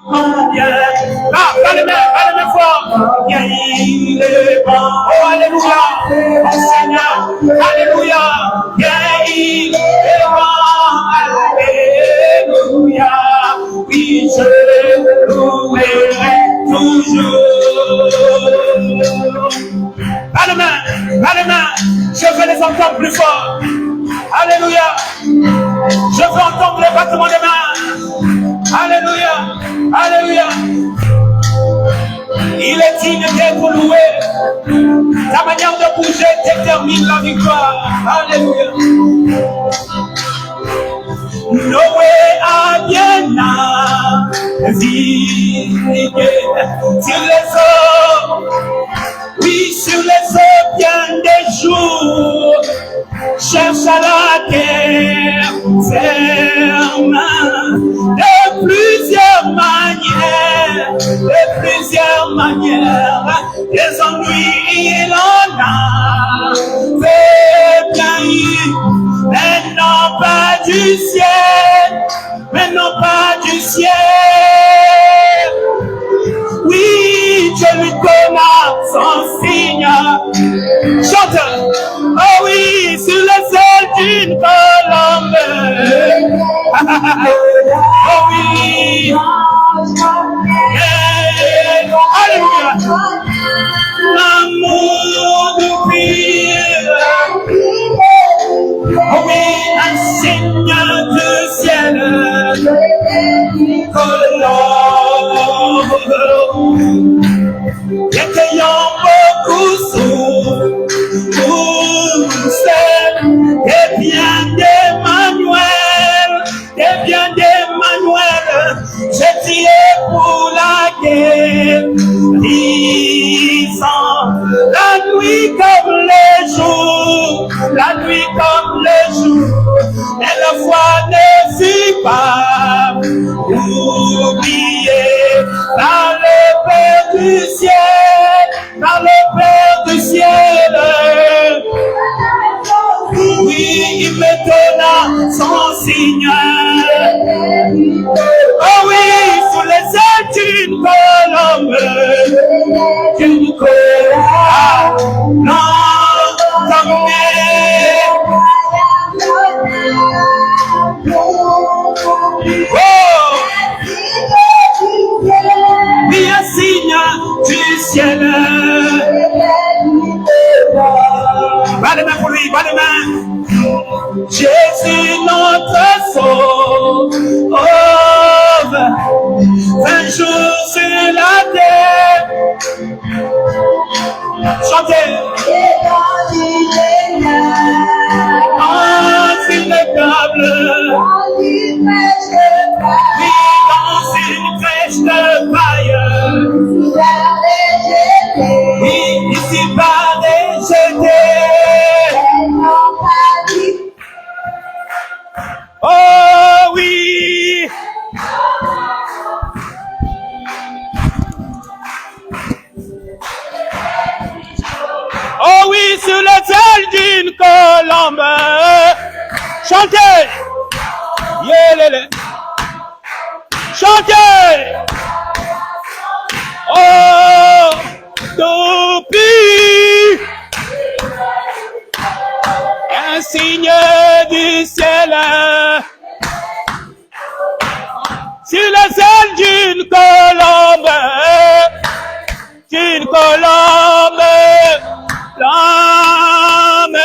Combien, pas les mains fort. Bien il est bon. Oh, alléluia. Oh, Seigneur, alléluia. Bien il est bon. Alléluia. Oui, je le louerai toujours. Pas les mains. Je veux les entendre plus fort. Alléluia. Je veux entendre les battements des mains. Alléluia. Alléluia. Il est digne d'être loué. Ta manière de bouger détermine la victoire. Alléluia. Noé a bien navigué sur les eaux. Oui, sur les eaux bien des jours. Cherche à la terre ferme de plusieurs manières, des ennuis il en a fait bien, mais non pas du ciel, oui, Dieu lui donna son signe. Chante, oh oui, sur les ailes d'une colombe. Oh oui, yeah. Alléluia. L'amour du pire. Oh oui, un signe du ciel. Colombe. Étayant beaucoup sous et bien d'Emmanuel, j'ai tiré pour la guerre, disant la nuit comme les jours, et la foi ne fut pas oubliée dans le Père du ciel, oui, il me donna son signe. Oh oui, sous les ailes d'une colombe, non, comme oh, oui, un signe du ciel. Bas les mains pour lui, bas les mains. Jésus notre sauveur, un jour sur la terre. Chantez. Dans une table, oui, dans une crèche de paille, oui, ici pas rejeté. Oh oui. Oh oui, sur les ailes d'une colombe. Chantez. Yélélé. Chantez. Oh, depuis un signe du ciel. Sur les ailes d'une colombe, l'âme,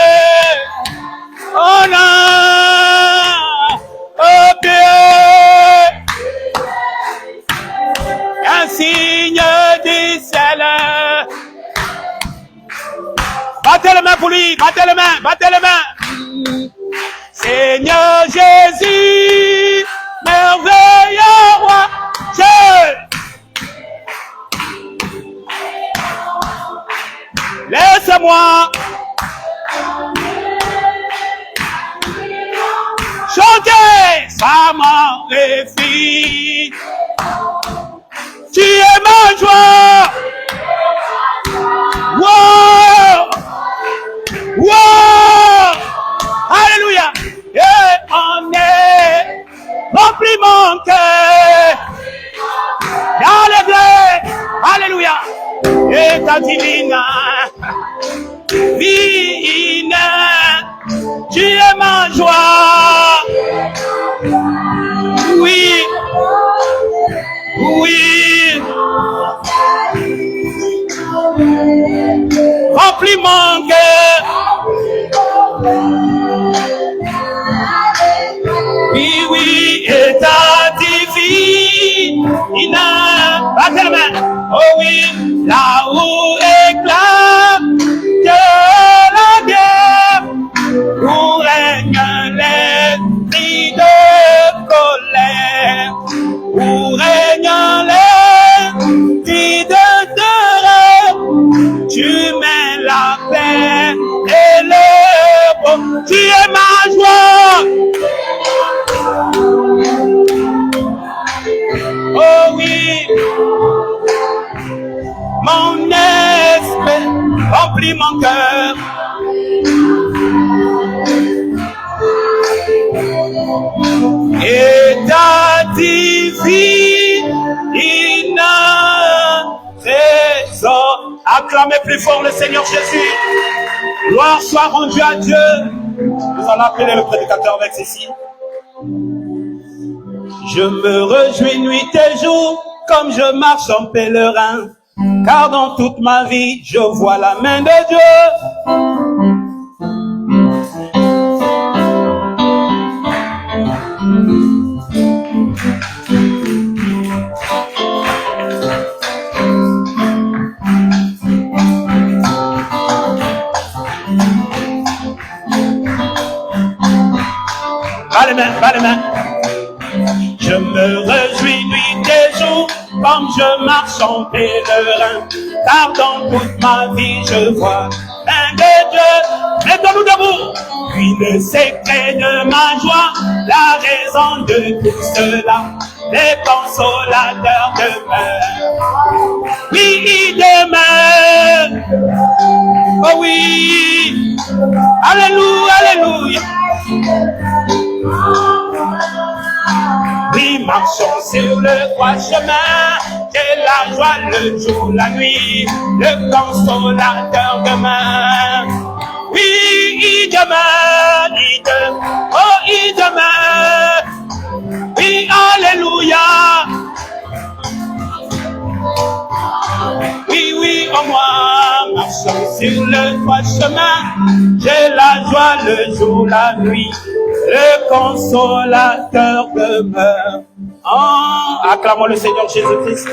on a au pied un signe du ciel. Battez les mains pour lui, battez les mains. Seigneur Jésus, merveilleux roi, laisse-moi chanter, ça m'enrichit. Tu es ma joie. Wow, wow, alléluia. Et on est rempli mon cœur. et ta divine vie. Tu es ma joie. Oui, oui. Remplis mon cœur. Oui, oui, et ta divine. Battez la main. Oh oui, là où éclate la guerre, où règne l'esprit de colère, où règne l'esprit de terreur, tu mets la paix et le bon. Tu es ma joie. Oh oui, mon esprit remplit mon cœur. Et ta divine trésor. Acclamez plus fort le Seigneur Jésus. Gloire soit rendue à Dieu. Nous allons appeler le prédicateur avec ceci. Je me réjouis nuit et jour comme je marche en pèlerin, car dans toute ma vie je vois la main de Dieu. Bas les mains. Je me réjouis nuit et jour comme je marche en pèlerin, car dans toute ma vie je vois un de Dieu. Mettons-nous debout. Puis le secret de ma joie, la raison de tout cela, les consolateurs demeurent. Oui, ils demeurent. Oh oui. Alléluia, alléluia. Oui, marchons sur le droit chemin, j'ai la joie le jour, la nuit, le consolateur demeure. Oui, il demeure, oh, il demeure. Oui, alléluia. Oui, oui, en moi, marchons sur le droit chemin, j'ai la joie le jour, la nuit, le consolateur demeure. Oh, acclamons le Seigneur Jésus-Christ.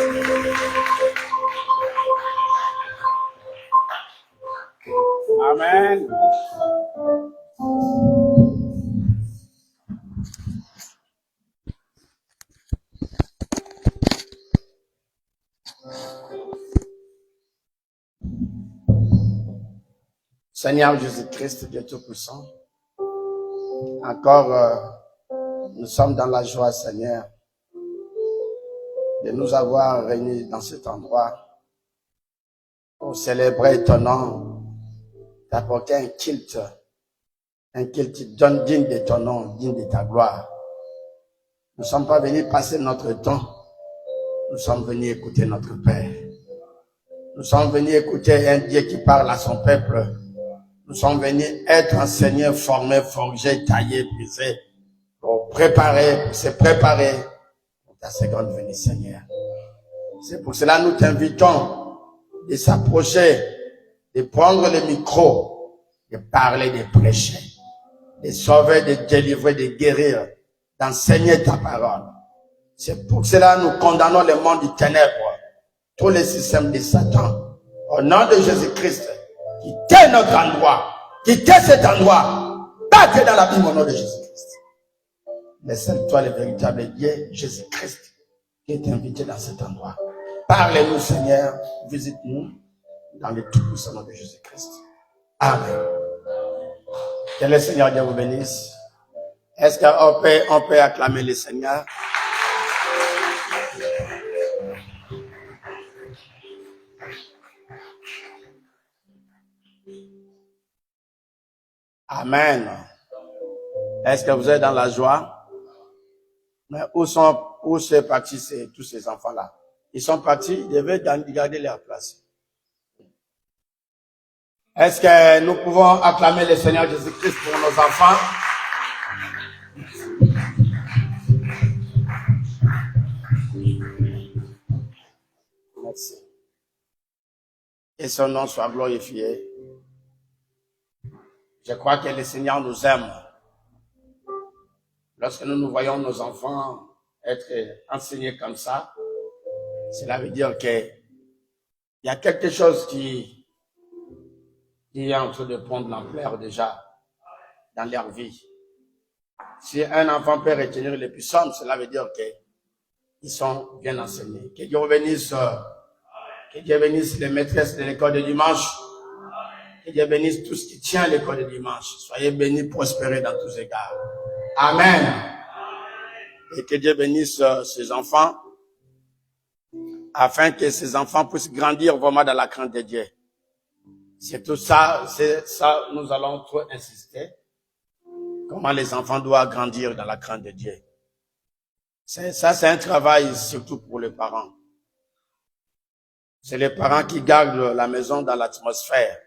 Amen. Seigneur Jésus-Christ, Dieu Tout-Puissant, encore nous sommes dans la joie, Seigneur, de nous avoir réunis dans cet endroit pour célébrer ton nom, d'apporter un culte digne de ton nom, digne de ta gloire. Nous ne sommes pas venus passer notre temps, nous sommes venus écouter notre Père. Nous sommes venus écouter un Dieu qui parle à son peuple. Nous sommes venus être enseignés, formés, forgés, taillés, brisés, pour se préparer pour ta seconde venue, Seigneur. C'est pour cela que nous t'invitons de s'approcher, de prendre le micro, de parler, de prêcher, de sauver, de délivrer, de guérir, d'enseigner ta parole. C'est pour cela que nous condamnons le monde du ténèbre, tous les systèmes de Satan. Au nom de Jésus-Christ, quittez notre endroit, quittez cet endroit, battez dans l'abîme au nom de Jésus-Christ. Mais c'est toi le véritable Dieu, Jésus-Christ, qui est invité dans cet endroit. Parlez-nous, Seigneur, visite-nous dans le tout-puissant nom de Jésus-Christ. Amen. Que le Seigneur Dieu vous bénisse. Est-ce qu'on peut acclamer le Seigneur? Amen. Est-ce que vous êtes dans la joie? Mais où sont partis tous ces enfants-là? Ils sont partis, ils devaient garder leur place. Est-ce que nous pouvons acclamer le Seigneur Jésus-Christ pour nos enfants? Merci. Et son nom soit glorifié. Je crois que le Seigneur nous aime. Lorsque nous voyons nos enfants être enseignés comme ça, cela veut dire que il y a quelque chose qui est en train de prendre l'ampleur déjà dans leur vie. Si un enfant peut retenir les plus sombres, cela veut dire qu'ils sont bien enseignés. Que Dieu bénisse les maîtresses de l'école de dimanche. Que Dieu bénisse tout ce qui tient l'école de dimanche. Soyez bénis, prospérez dans tous égards. Amen. Et que Dieu bénisse ces enfants, afin que ces enfants puissent grandir vraiment dans la crainte de Dieu. C'est tout ça, nous allons trop insister. Comment les enfants doivent grandir dans la crainte de Dieu. C'est un travail surtout pour les parents. C'est les parents qui gardent la maison dans l'atmosphère.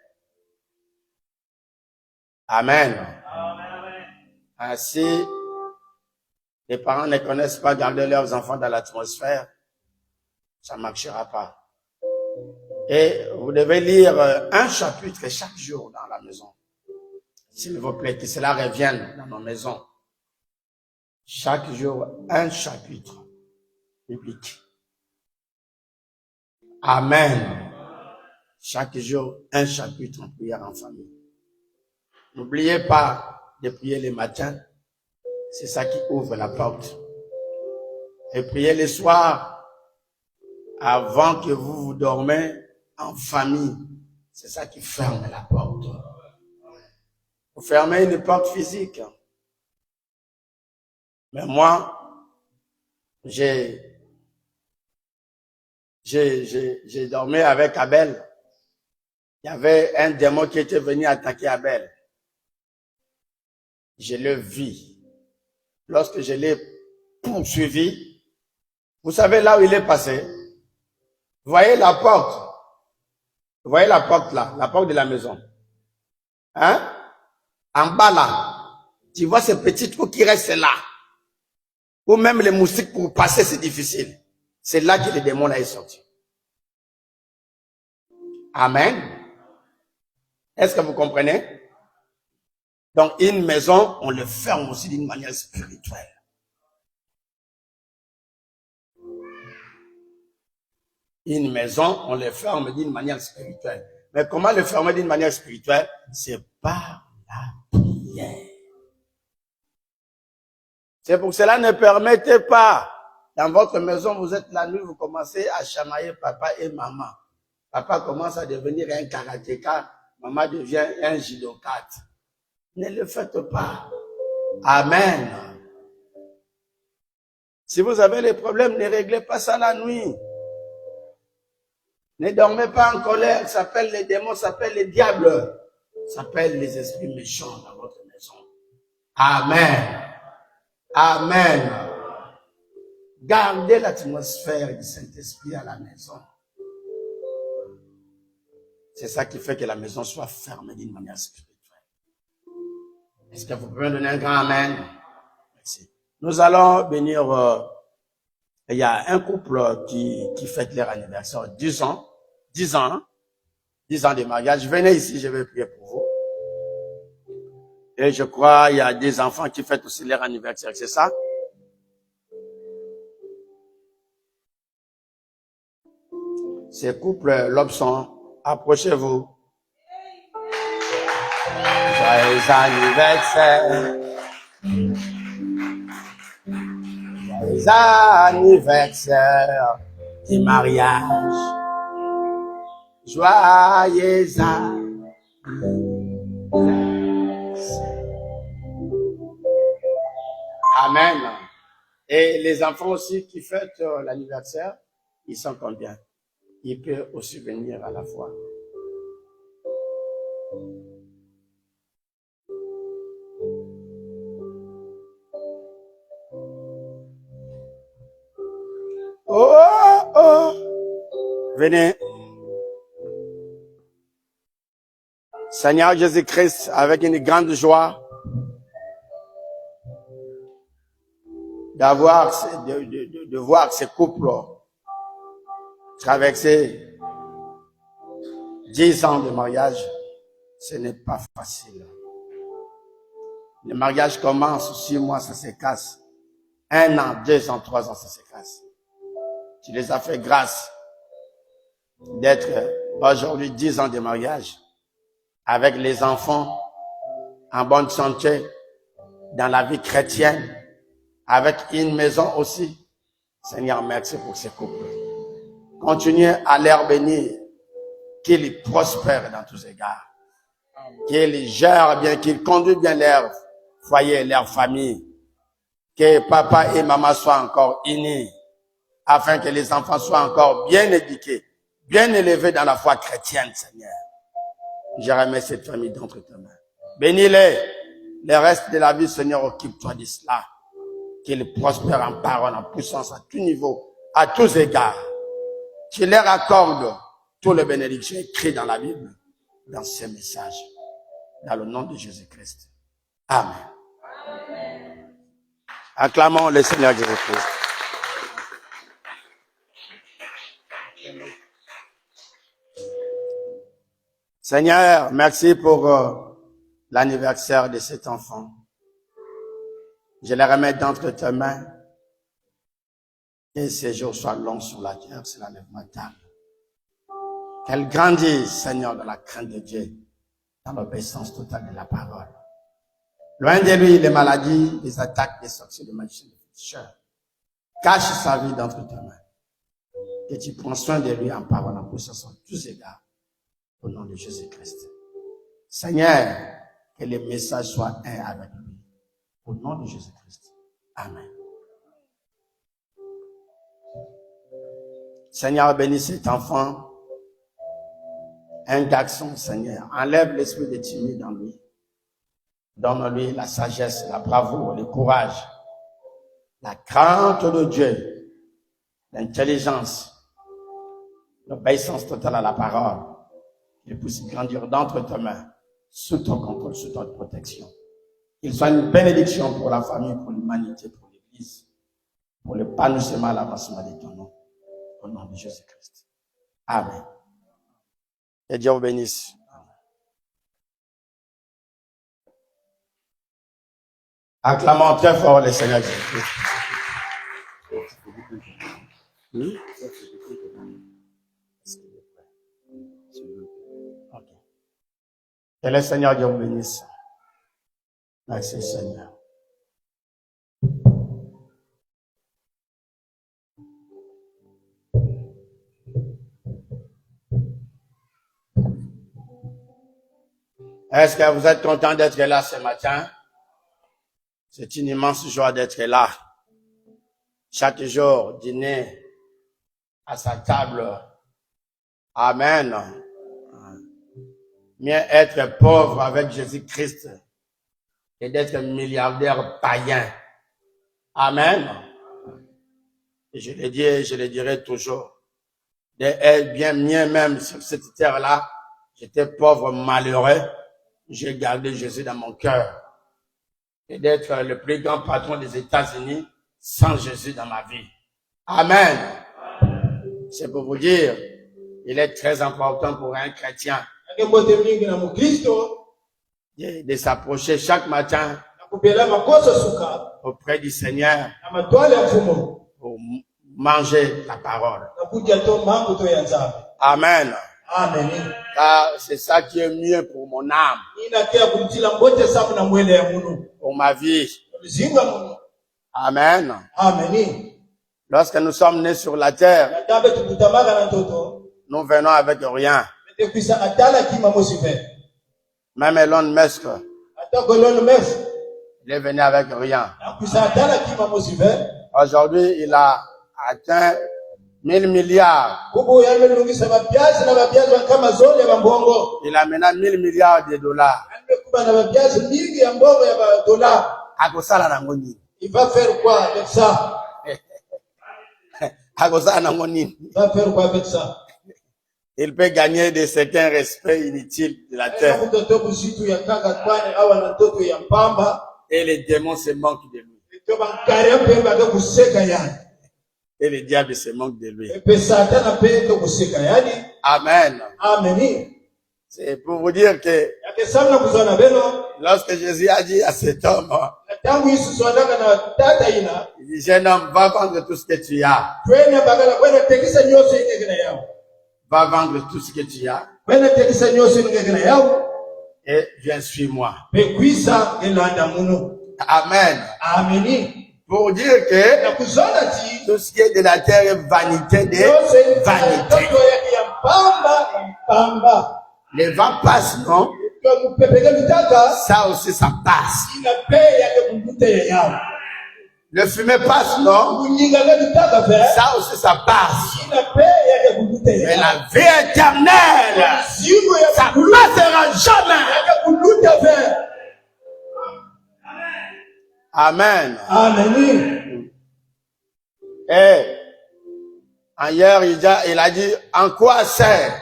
Amen. Ainsi, les parents ne connaissent pas garder leurs enfants dans l'atmosphère, ça ne marchera pas. Et vous devez lire un chapitre chaque jour dans la maison. S'il vous plaît, que cela revienne dans nos maisons. Chaque jour, un chapitre biblique. Amen. Chaque jour, un chapitre en prière en famille. N'oubliez pas de prier le matin. C'est ça qui ouvre la porte. Et priez le soir, avant que vous dormez en famille. C'est ça qui ferme la porte. Vous fermez une porte physique. Mais moi, j'ai dormi avec Abel. Il y avait un démon qui était venu attaquer Abel. Je l'ai vu. Lorsque je l'ai poursuivi, vous savez là où il est passé? Vous voyez la porte? Vous voyez la porte là, la porte de la maison? Hein? En bas là, tu vois ce petit trou qui reste là. Ou même les moustiques pour passer, c'est difficile. C'est là que le démon est sorti. Amen. Est-ce que vous comprenez? Donc, une maison, on le ferme aussi d'une manière spirituelle. Une maison, on le ferme d'une manière spirituelle. Mais comment le fermer d'une manière spirituelle? C'est par la prière. C'est pour cela, ne permettez pas, dans votre maison, vous êtes la nuit, vous commencez à chamailler papa et maman. Papa commence à devenir un karatéka, maman devient un judokate. Ne le faites pas. Amen. Si vous avez des problèmes, ne réglez pas ça la nuit. Ne dormez pas en colère, ça s'appelle les démons, ça s'appelle les diables, ça s'appelle les esprits méchants dans votre maison. Amen. Amen. Gardez l'atmosphère du Saint-Esprit à la maison. C'est ça qui fait que la maison soit fermée d'une manière spirituelle. Est-ce que vous pouvez donner un grand amen? Merci. Nous allons bénir, il y a un couple qui fête leur anniversaire, 10 ans de mariage. Venez ici, je vais prier pour vous. Et je crois, il y a des enfants qui fêtent aussi leur anniversaire, c'est ça? Ces couples, Lobson, approchez-vous. Joyeux anniversaire. Joyeux anniversaire du mariage. Joyeux anniversaire. Amen. Et les enfants aussi qui fêtent l'anniversaire, ils sont combien? Ils peuvent aussi venir à la fois. Oh! Venez. Seigneur Jésus-Christ, avec une grande joie, de voir ces couples traverser 10 ans de mariage, ce n'est pas facile. Le mariage commence, 6 mois, ça se casse. 1 an, 2 ans, 3 ans, ça se casse. Tu les as fait grâce d'être aujourd'hui 10 ans de mariage, avec les enfants en bonne santé, dans la vie chrétienne, avec une maison aussi. Seigneur, merci pour ces couples. Continuez à leur bénir, qu'ils prospèrent dans tous égards, qu'ils gèrent bien, qu'ils conduisent bien leur foyer, leur famille, que papa et maman soient encore unis, afin que les enfants soient encore bien éduqués, bien élevés dans la foi chrétienne, Seigneur. Je remets cette famille d'entre tes mains. Bénis-les. Le reste de la vie, Seigneur, occupe-toi de cela. Qu'ils prospèrent en parole, en puissance, à tout niveau, à tous égards. Tu leur accordes tout le bénédiction écrit dans la Bible, dans ces messages. Dans le nom de Jésus-Christ. Amen. Acclamons le Seigneur Jésus-Christ. Seigneur, merci pour l'anniversaire de cet enfant. Je le remets d'entre tes mains. Que ces jours soient longs sur la terre, c'est l'enlèvement table. Qu'elle grandisse, Seigneur, dans la crainte de Dieu, dans l'obéissance totale de la parole. Loin de lui, les maladies, les attaques, les sorciers, les magiciens, les féticheurs. Cache sa vie d'entre tes mains. Que tu prends soin de lui en parole, en puissance, en tous égards. Au nom de Jésus-Christ. Seigneur, que les messages soient un avec lui. Au nom de Jésus-Christ. Amen. Seigneur, bénis cet enfant. Un garçon, Seigneur. Enlève l'esprit de timide en lui. Donne-lui la sagesse, la bravoure, le courage, la crainte de Dieu, l'intelligence, l'obéissance totale à la parole. Qu'il puisse grandir d'entre tes mains, sous ton contrôle, sous ton protection. Qu'il soit une bénédiction pour la famille, pour l'humanité, pour l'Église, pour l'épanouissement, l'avancement de ton nom. Au nom de Jésus-Christ. Amen. Que Dieu vous bénisse. Acclamons très fort le Seigneur Jésus-Christ. Que le Seigneur Dieu vous bénisse. Merci Seigneur. Est-ce que vous êtes content d'être là ce matin? C'est une immense joie d'être là. Chaque jour, dîner à sa table. Amen. Mieux être pauvre avec Jésus-Christ que d'être milliardaire païen. Amen. Et je le dis et je le dirai toujours. D'être bien mieux même sur cette terre-là, j'étais pauvre, malheureux. J'ai gardé Jésus dans mon cœur. Et d'être le plus grand patron des États-Unis sans Jésus dans ma vie. Amen. C'est pour vous dire, il est très important pour un chrétien de s'approcher chaque matin auprès du Seigneur pour manger la parole. Amen. Amen. Car c'est ça qui est mieux pour mon âme, pour ma vie. Amen. Amen. Lorsque nous sommes nés sur la terre, nous venons avec rien. Même Elon Musk, il est venu avec rien. Aujourd'hui, il a atteint 1000 milliards. Il a maintenant 1000 milliards de dollars. Il va faire quoi avec ça? Il va faire quoi avec ça? il peut gagner de certains respects inutiles de la terre. Et les démons se moquent de lui. Et le diable se moque de lui. Amen. C'est pour vous dire que lorsque Jésus a dit à cet homme, il dit, jeune homme, va vendre tout ce que tu as. Va vendre tout ce que tu as. Et viens, suis-moi. Amen. Pour dire que tout ce qui est de la terre est vanité de vanité. Les vents passent, non? Ça aussi, ça passe. Le fumée passe, non? Ça aussi, ça passe. Mais la vie éternelle, ça ne passera jamais. Amen. Amen. Et ailleurs, il a dit, en quoi sert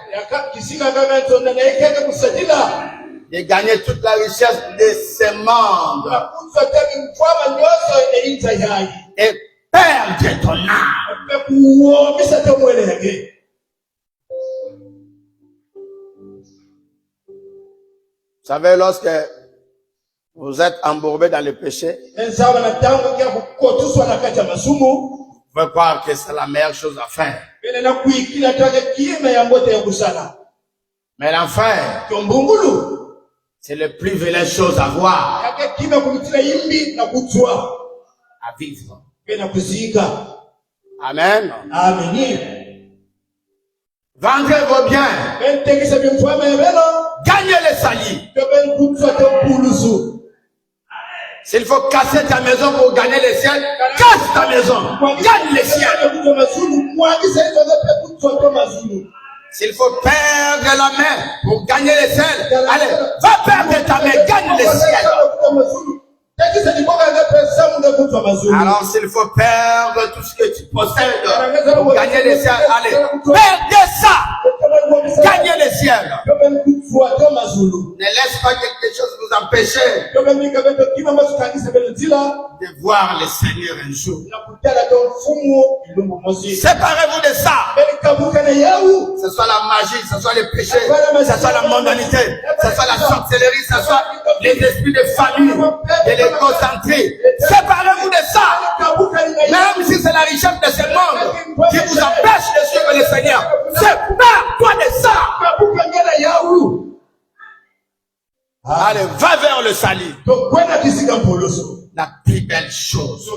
de gagner toute la richesse de ce monde et perdre ton âme? Vous savez, lorsque vous êtes embourbé dans le péché, vous pouvez croire que c'est la meilleure chose à faire. Mais l'enfer, c'est la plus vilaine chose à voir, à vivre. Amen. Vendez vos biens. Gagnez les salis. S'il faut casser ta maison pour gagner les ciels, casse ta maison. Gagne les ciels. S'il faut perdre la main pour gagner les ciels, allez, va perdre ta main, gagne les ciels. Alors s'il faut perdre tout ce que tu possèdes pour gagner les ciels, allez, perdez ça. Gagnez les ciels. Ne laisse pas quelque chose vous empêcher de voir le Seigneur un jour. Séparez-vous de ça. Ce soit la magie, ce soit les péchés, ce soit la mondanité, ce soit la sorcellerie, ce soit les esprits de famille, de l'égocentrie. Séparez-vous de ça. Même si c'est la richesse de ce monde qui vous empêche de suivre le Seigneur, sépare-toi de ça. Allez, va vers le salut. La plus belle chose.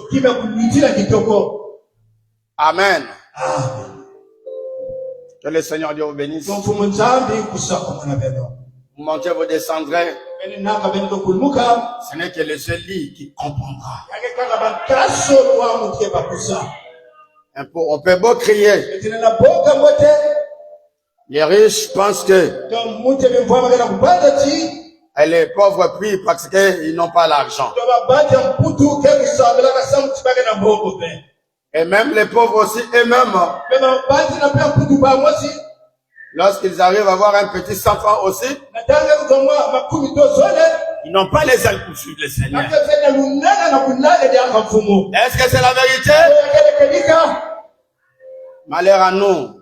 Amen. Que le Seigneur Dieu vous bénisse. Vous montez, vous descendrez. Ce n'est que le seul lit qui comprendra. On peut beau crier. Les riches pensent que les pauvres prient parce qu'ils n'ont pas l'argent. Et même les pauvres aussi, eux-mêmes, lorsqu'ils arrivent à avoir un petit enfant aussi, ils n'ont pas les ailes pour suivre le Seigneur. Est-ce que c'est la vérité? Malheur à nous.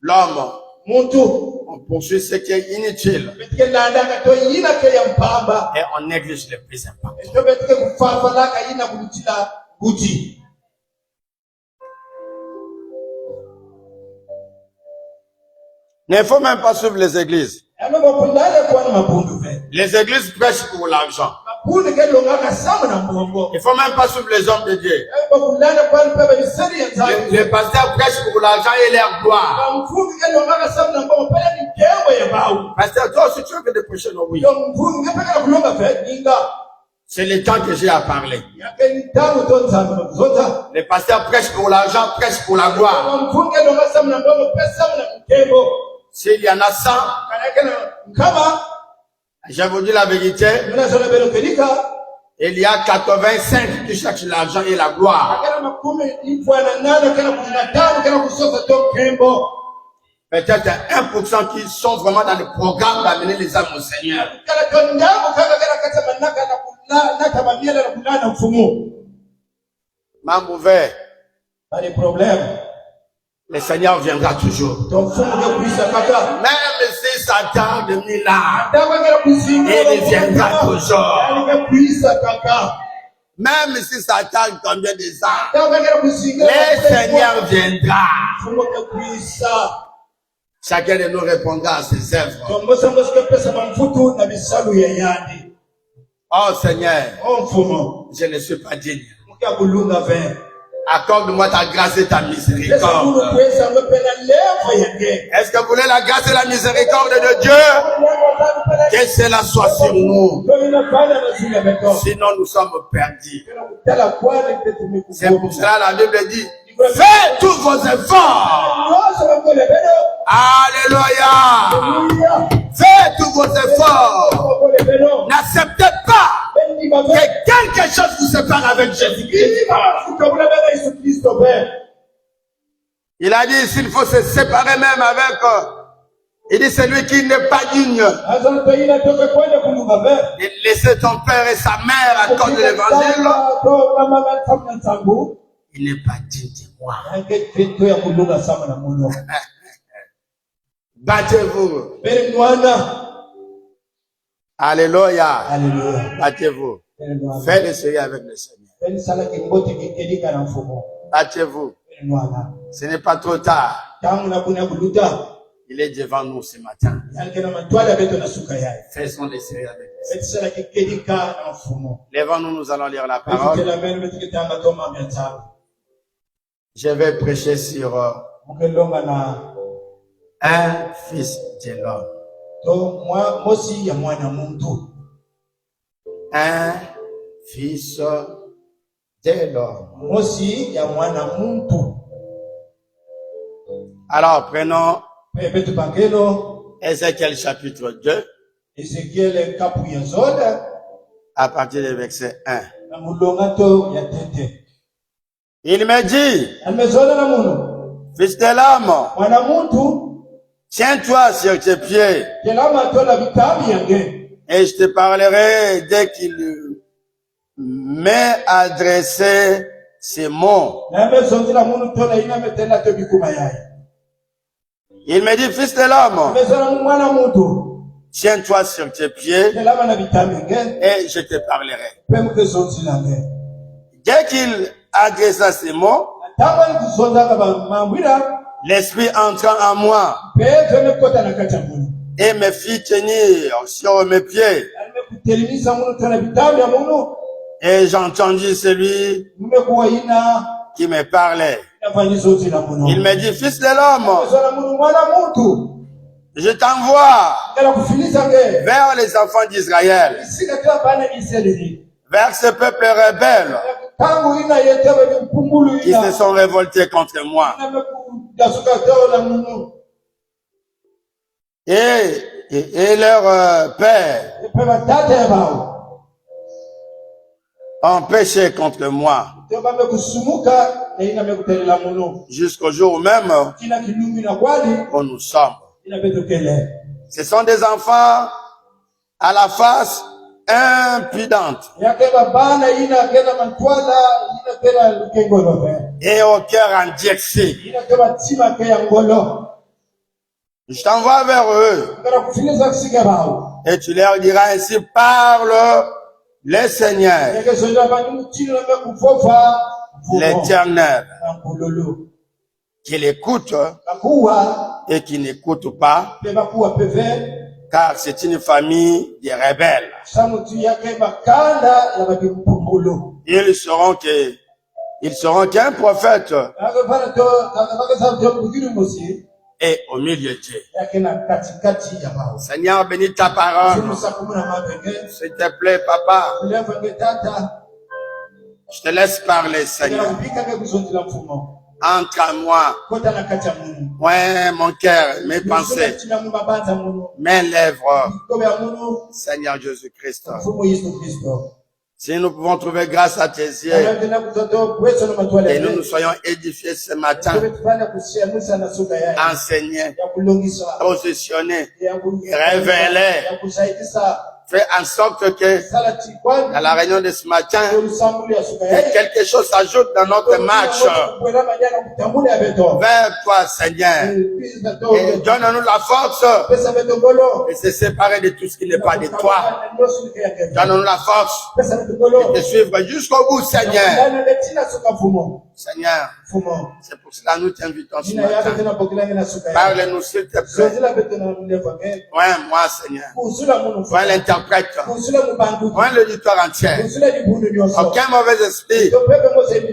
L'homme, on poursuit ce qui est inutile et on néglige le plus important. Il ne faut même pas suivre les églises. Les églises prêchent pour l'argent. Il ne faut même pas suivre les hommes de Dieu. Les pasteurs prêchent pour l'argent et leur gloire. Pasteur, toi aussi tu veux de prêcher, non? Oui. C'est le temps que j'ai à parler. Les pasteurs prêchent pour l'argent, prêchent pour la gloire. S'il y en a 100, je vous dis la vérité, il y a 85 qui cherchent l'argent et la gloire. Peut-être 1% qui sont vraiment dans le programme d'amener les âmes au Seigneur. Membre ouvert. Pas de problème. Le Seigneur viendra toujours. Même si ça tarde 1000 ans, il viendra toujours. Même si ça tarde combien de ans, le Seigneur viendra. Chacun de nous répondra à ses œuvres. Oh Seigneur, je ne suis pas digne. Accorde-moi ta grâce et ta miséricorde. Est-ce que vous voulez la grâce et la miséricorde de Dieu? Que cela soit sur nous. Sinon nous sommes perdus. C'est pour cela la Bible dit, faites tous vos efforts. Alléluia. Faites tous vos efforts. N'acceptez pas que quelque chose vous sépare avec Jésus-Christ. Il a dit, s'il faut se séparer même avec, il dit, celui qui n'est pas digne de laisser ton père et sa mère à cause de l'évangile, il n'est pas digne de moi. Battez-vous. Alléluia. Battez-vous. Faites le sérieux avec le Seigneur. Battez-vous. Ce n'est pas trop tard. Il est devant nous ce matin. Faisons le sérieux avec le Seigneur. Lèvons-nous, nous allons lire la parole. Je vais prêcher sur un fils de l'homme. Un fils de l'homme. Alors, prenons Ézéchiel chapitre 2, à partir du verset 1. Il me dit, fils de l'homme, tiens-toi sur tes pieds, et je te parlerai dès qu'il m'est adressé ces mots. Il me dit, fils de l'homme, tiens-toi sur tes pieds, et je te parlerai. Dès qu'il adressa ces mots, l'esprit entra en moi et me fit tenir sur mes pieds. Et j'entendis celui qui me parlait. Il me dit, fils de l'homme, je t'envoie vers les enfants d'Israël, vers ce peuple rebelle qui se sont révoltés contre moi. Et leur père ont péché contre moi jusqu'au jour même où nous sommes. Ce sont des enfants à la face impudente et au cœur endurci. Je t'envoie vers eux et tu leur diras, ainsi parle le Seigneur, l'Éternel, qu'il écoute et qui n'écoute pas, car c'est une famille de rebelles. Ils seront qu'un prophète et au milieu d'eux. Seigneur, bénis ta parole. S'il te plaît, papa. Je te laisse parler, Seigneur. Entre à moi. Ouais, mon cœur, mes pensées, mes lèvres. Seigneur Jésus-Christ. Si nous pouvons trouver grâce à tes yeux et nous soyons édifiés ce matin, enseignés, positionnés, révélés, fais en sorte que, à la réunion de ce matin, que quelque chose s'ajoute dans notre marche vers toi, Seigneur. Et donne-nous la force de se séparer de tout ce qui n'est pas de toi. Donne-nous la force de te suivre jusqu'au bout, Seigneur. Seigneur, c'est pour cela que nous t'invitons ce matin. Parle-nous, s'il te plaît. Moi, Seigneur. Point l'interprète. Point l'auditoire entier. Aucun mauvais esprit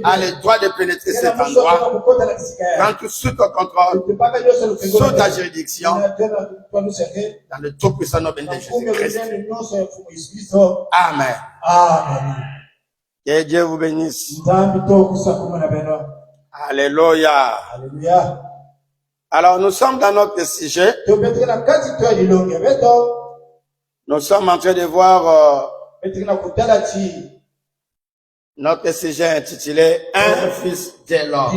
a le droit de pénétrer cet endroit. Prends tout sous ton contrôle, sous ta juridiction, dans le tout puissant nom de Jésus-Christ. Amen. Amen. Que Dieu vous bénisse. Alléluia. Alléluia. Alors, nous sommes dans notre sujet. Nous sommes en train de voir notre sujet intitulé Un fils de l'homme.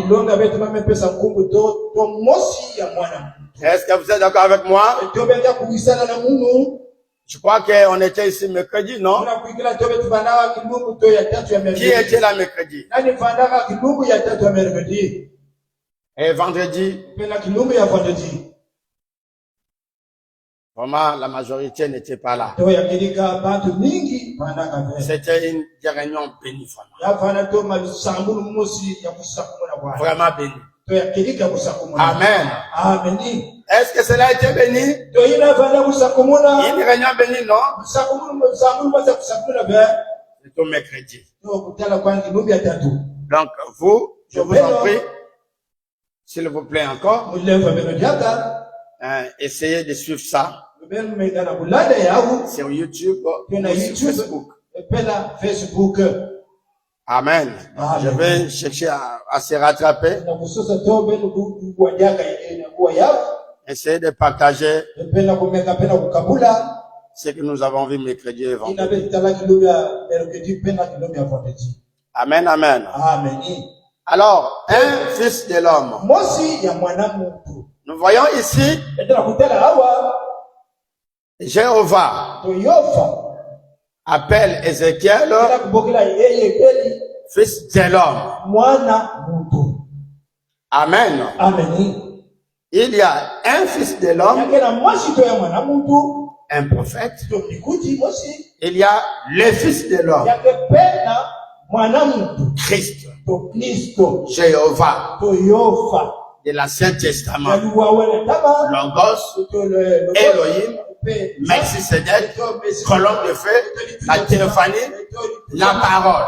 Est-ce que vous êtes d'accord avec moi? Je crois qu'on était ici mercredi, non? Qui était là mercredi? Et vendredi? Vraiment, la majorité n'était pas là. C'était une réunion bénie, vraiment bénie. Amen. Est-ce que cela a été béni? Une réunion bénie, non? C'est au mercredi. Donc, vous, je vous en prie, s'il vous plaît encore, essayez de suivre ça sur YouTube ou sur Facebook. Amen. Je vais chercher à se rattraper. Essayez de partager ce que nous avons vu mercredi et vendredi. Amen, amen. Alors, un fils de l'homme. Nous voyons ici Jéhovah appelle Ézéchiel fils de l'homme. Amen. Il y a un fils de l'homme, un prophète. Il y a le fils de l'homme, Christ, Jéhovah, de l'Ancien Testament, Logos, Elohim, Melchisedec, colombe de feu, la théophanie, la parole.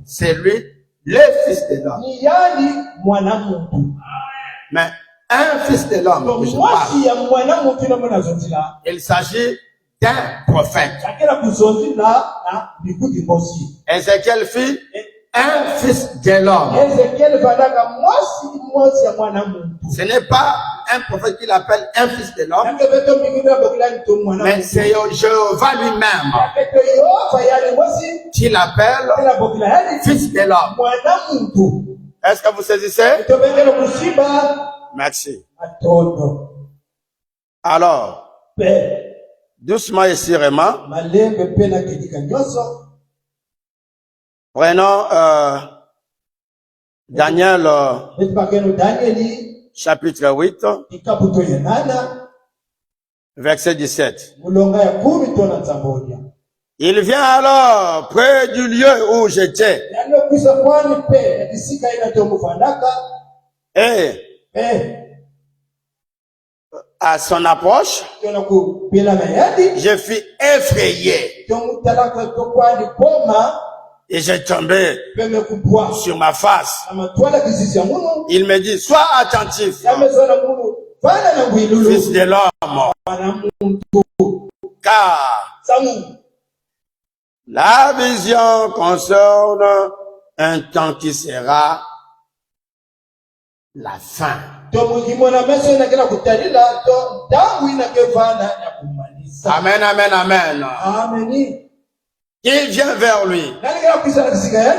C'est lui, le fils de l'homme. Mais un fils de l'homme, il s'agit d'un prophète. Ézéchiel fit un fils de l'homme. Ce n'est pas un prophète qui l'appelle un fils de l'homme, mais c'est Jéhovah lui-même qui l'appelle fils de l'homme. Est-ce que vous saisissez? Merci. Alors, doucement et sûrement, prenons Daniel chapitre 8, verset 17. Il vient alors près du lieu où j'étais. Et à son approche, je fus effrayé. Et j'ai tombé sur ma face. Il me dit, sois attentif, fils de l'homme, car la vision concerne un temps qui sera la fin. Amen, amen, amen. Il vient vers lui.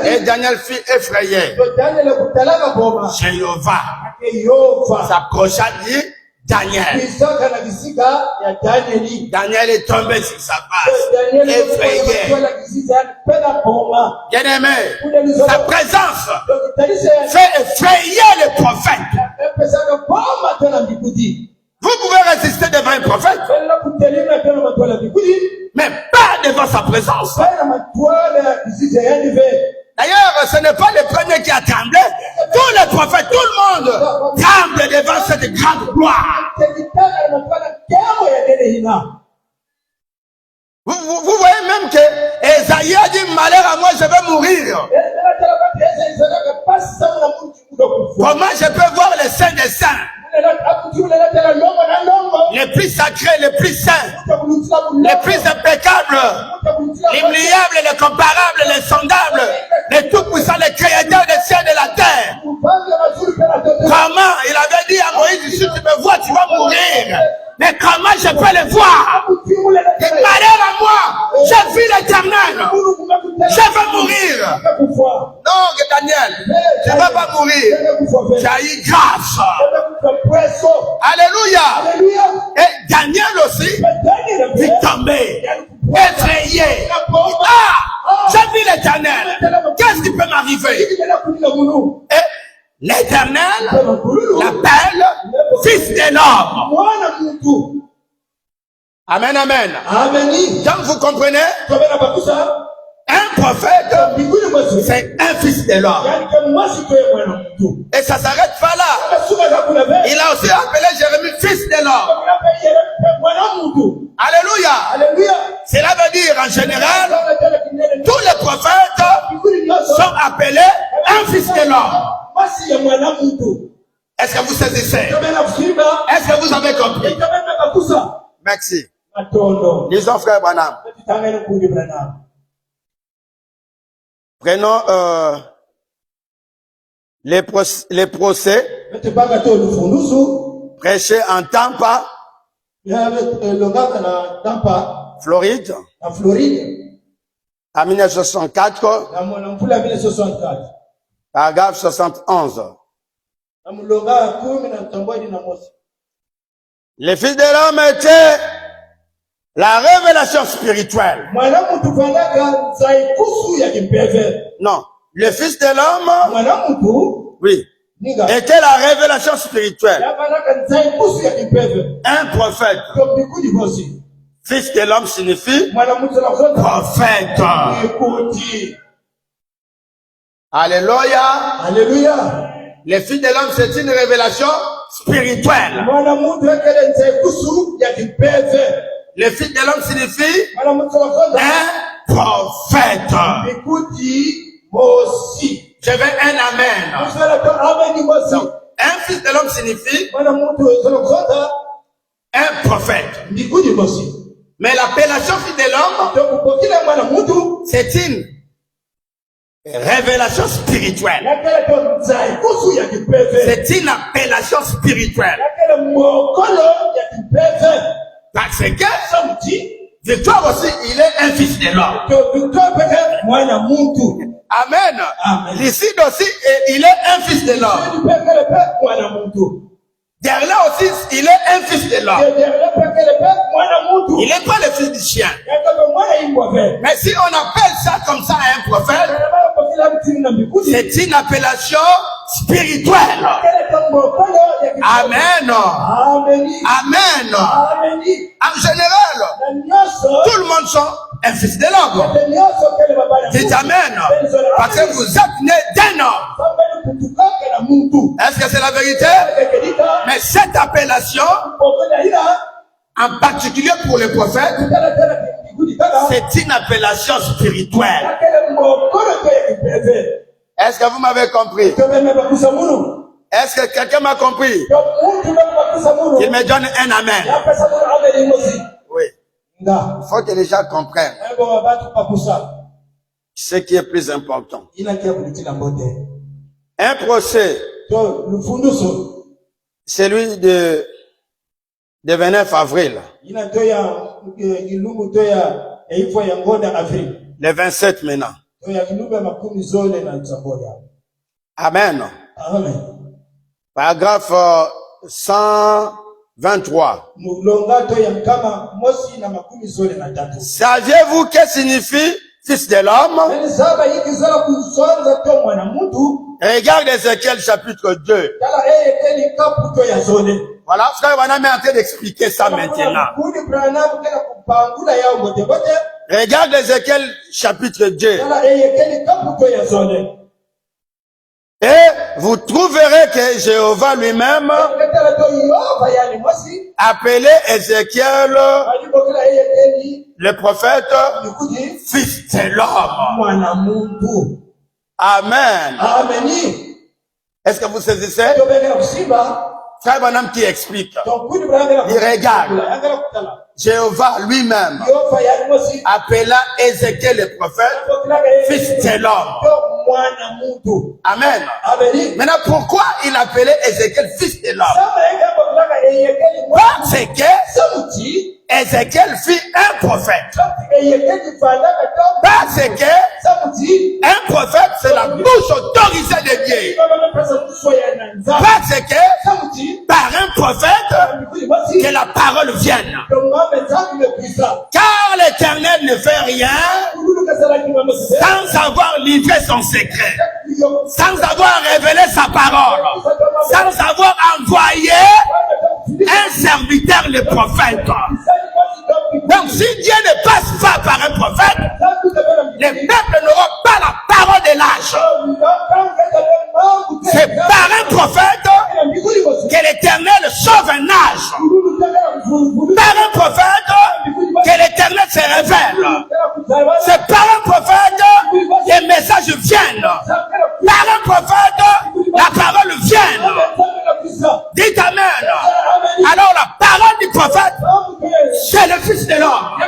Et Daniel fut effrayé. Jéhovah s'approcha dit Daniel. Daniel est tombé sur sa face, effrayé. Bien-aimé, sa présence fait effrayer les prophètes. Vous pouvez résister devant un prophète, mais pas devant sa présence. D'ailleurs, ce n'est pas le premier qui a tremblé. Tous les prophètes, tout le monde tremble devant cette grande gloire. Vous voyez même que Esaïe a dit, malheur à moi, je vais mourir. Comment je peux voir les saints des saints? Les plus sacrés, les plus saints, les plus impeccables, l'immuable, les comparables, les sondables, les tout-puissants, les créateurs des cieux et de la terre. Comment? Il avait dit à Moïse, si tu me vois, tu vas mourir. Mais comment je peux le voir? Et malheur à moi, j'ai vu l'Éternel. Je vais mourir. Non, Daniel, je ne vais pas mourir. J'ai eu grâce. Alléluia. Et Daniel aussi est tombé, effrayé. Ah, j'ai vu l'Éternel. Qu'est-ce qui peut m'arriver? Et l'Éternel l'appelle fils de l'homme. Amen, amen. Donc vous comprenez? Un prophète, c'est un fils de l'homme. Et ça s'arrête pas là. Il a aussi appelé Jérémie fils de l'homme. Alléluia. Cela veut dire en général, tous les prophètes sont appelés un fils de l'homme. Est-ce que vous saisissez? Est-ce que vous avez compris? Merci. Lisons frère Branham. Prenons les procès prêchés en Tampa, Floride, en 1964, paragraphe 71. Les fils de l'homme étaient la révélation spirituelle. Non, le fils de l'homme, oui, était la révélation spirituelle. Un prophète. Fils de l'homme signifie prophète. Alléluia. Alléluia. Les fils de l'homme, c'est une révélation spirituelle. Les fils de l'homme signifie un prophète. Je veux un amen. Donc, un fils de l'homme signifie un prophète. Mais l'appellation fils de l'homme, c'est une révélation spirituelle. C'est une appellation spirituelle. Parce que Victoire aussi, il est un fils de l'homme. Amen. Ici aussi, il est un fils de l'homme. Derrière aussi, il est un fils de l'homme. Il n'est pas le fils du chien. Mais si on appelle ça comme ça à un prophète, c'est une appellation spirituelle. Amen. Amen. En général, tout le monde sont un fils de l'homme. Dites amen. Parce que vous êtes né d'un homme. Est-ce que c'est la vérité? Mais cette appellation, en particulier pour les prophètes, c'est une appellation spirituelle. Est-ce que vous m'avez compris? Est-ce que quelqu'un m'a compris? Il me donne un amen. Oui. Il faut que les gens comprennent ce qui est plus important. Un procès, celui de 29 avril. Les 27 maintenant. Amen. Amen. Paragraphe 123. Saviez-vous que signifie fils de l'homme? Regarde Ézéchiel chapitre 2. Voilà, frère Branham est en train d'expliquer ça maintenant. Regarde Ézéchiel chapitre 2. Et vous trouverez que Jéhovah lui-même appelait Ézéchiel, le prophète, fils de l'homme. Amen. Est-ce que vous saisissez? Frère Branham qui explique. Il regarde. Jéhovah lui-même appela Ézéchiel le prophète fils de l'homme. Amen. Maintenant, pourquoi il appelait Ézéchiel fils de l'homme? Parce que Ézéchiel fut un prophète. Parce que un prophète, c'est la bouche autorisée de Dieu. Parce que par un prophète, que la parole vienne. Car l'Éternel ne fait rien sans avoir livré son secret, sans avoir révélé sa parole, sans avoir envoyé un serviteur, le prophète. Donc si Dieu ne passe pas par un prophète, les peuples n'auront pas la parole de l'âge. C'est par un prophète que l'Éternel sauve un âge. Par un prophète que l'Éternel se révèle. C'est par un prophète que les messages viennent. Par un prophète, la parole vient. Dites Amen. Alors la parole du prophète, c'est le fils de l'homme.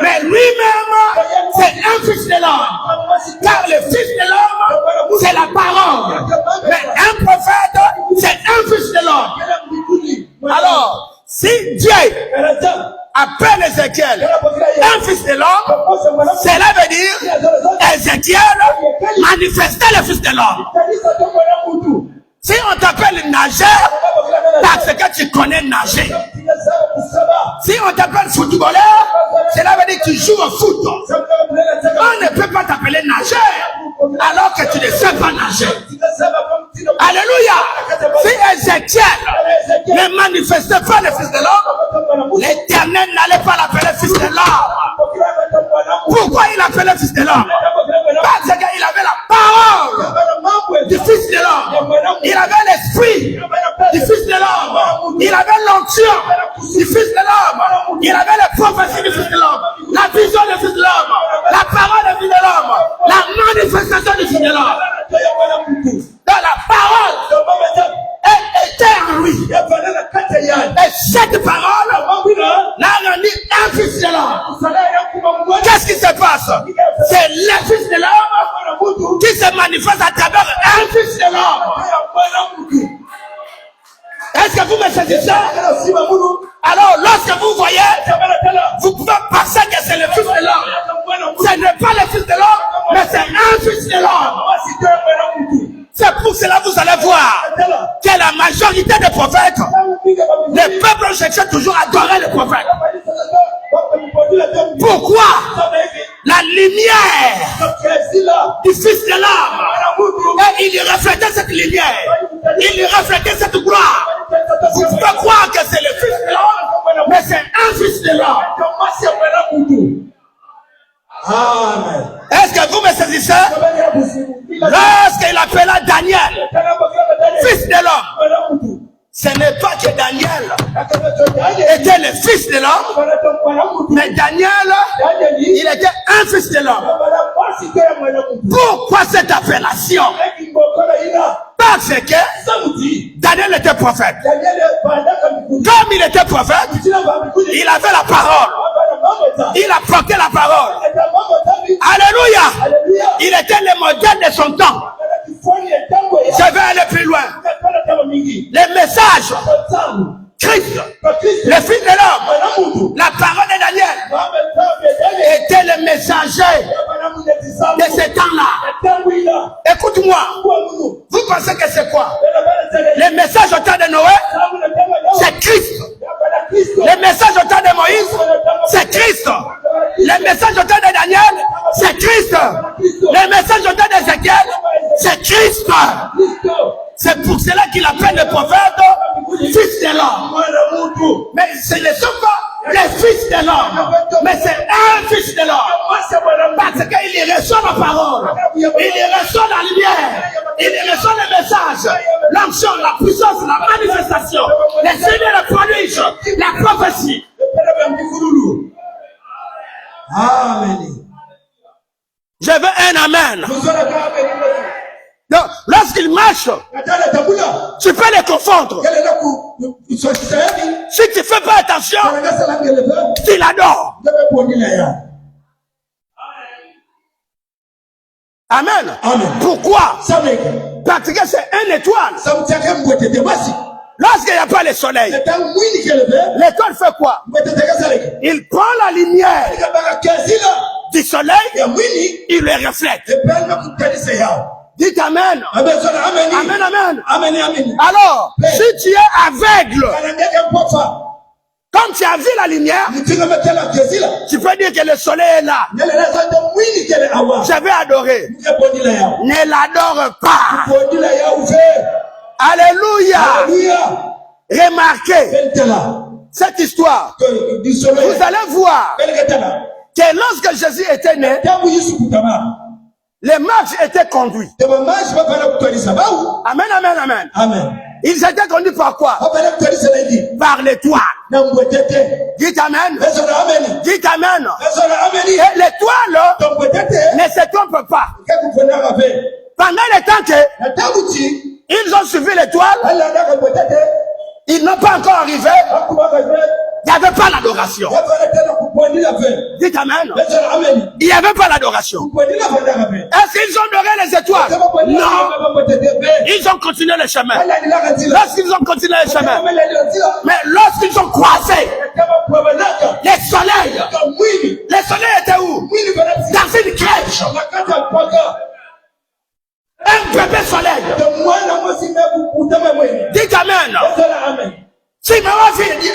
Mais lui-même, c'est un fils de l'homme. Car le fils de l'homme, c'est la parole. Mais un prophète, c'est un fils de l'homme. Alors, si Dieu appelle Ézéchiel un fils de l'homme, cela veut dire Ézéchiel manifestait le fils de l'homme. Si on t'appelle nageur, parce que tu connais nager. Si on t'appelle footballeur, cela veut dire que tu joues au foot. On ne peut pas t'appeler nageur alors que tu ne sais pas nager. Alléluia. Si Ézéchiel ne manifestait pas le fils de l'homme, l'Éternel n'allait pas l'appeler fils de l'homme. Pourquoi il appelait fils de l'homme? Parce qu'il avait la parole du fils de l'homme. Il avait l'esprit du fils de l'homme. Il avait l'onction du fils de l'homme. Il avait la prophétie du fils de l'homme. La vision du fils de l'homme. La parole du fils de l'homme. La manifestation du fils de l'homme. Dans la parole était en lui. Et cette parole l'a rendu un fils de l'homme. Qu'est-ce qui se passe? C'est le fils de l'homme qui se manifeste à travers un fils de l'homme. Est-ce que vous me saisissez? Alors, lorsque vous voyez, vous pouvez penser que c'est le fils de l'homme. Ce n'est pas le fils de l'homme, mais c'est un fils de l'homme. C'est pour cela que vous allez voir que la majorité des prophètes, les peuples cherchent toujours à adorer les prophètes. Pourquoi? La lumière du fils de l'homme, et il reflétait cette lumière, il reflétait cette gloire. Vous pouvez croire que c'est le fils de l'homme, mais c'est un fils de l'homme. Amen. Est-ce que vous me saisissez? Lorsqu'il appela Daniel fils de l'homme, ce n'est pas que Daniel était le fils de l'homme, mais Daniel, il était un fils de l'homme. Pourquoi cette appellation? Parce que Daniel était prophète. Comme il était prophète, il avait la parole. Il a porté la parole. Alléluia. Il était le modèle de son temps. Je vais aller plus loin. Les messages, Christ, le fils de l'homme, la parole de Daniel, était le messager c'est quoi? Le message au temps de Noé, c'est Christ. Le message au temps de Moïse, c'est Christ. Le message au temps de Daniel, c'est Christ. Le message au temps d'Ézéchiel, c'est Christ. C'est pour cela qu'il appelle le prophète fils de l'homme. Mais ce ne sont pas les fils de l'homme, mais c'est un fils de l'homme. Parce qu'il y reçoit la parole, il y reçoit la lumière, il y reçoit le message, l'action, la puissance, la manifestation, les signes, les prodiges, la prophétie. Amen. Je veux un amen. Donc, lorsqu'il marche, tu peux les confondre. Si tu ne fais pas attention, tu l'adores. Amen. Amen. Pourquoi? Parce que c'est une étoile. Lorsqu'il n'y a pas le soleil, l'étoile fait quoi? Il prend la lumière du soleil, il le reflète. Dites amen. Amen, amen. Alors, si tu es aveugle, comme tu as vu la lumière, tu peux dire que le soleil est là. Je vais adorer. Ne l'adore pas. Alléluia. Remarquez cette histoire. Vous allez voir que lorsque Jésus était né, les marches étaient conduits. Amen, amen, amen. Amen. Ils étaient conduits par quoi? Par l'étoile. Dites amen. Dites amen. Et l'étoile ne se trompe pas. Pendant le temps que ils ont suivi l'étoile, ils n'ont pas encore arrivé. Il n'y avait pas l'adoration. Dites amen. Il n'y avait pas l'adoration. Est-ce qu'ils ont adoré les étoiles? Non. Ils ont continué le chemin. Lorsqu'ils ont continué le chemin, mais lorsqu'ils ont croisé les soleils étaient où? Dans une crèche. Un bébé soleil. Dites amen. Si maman fille dit,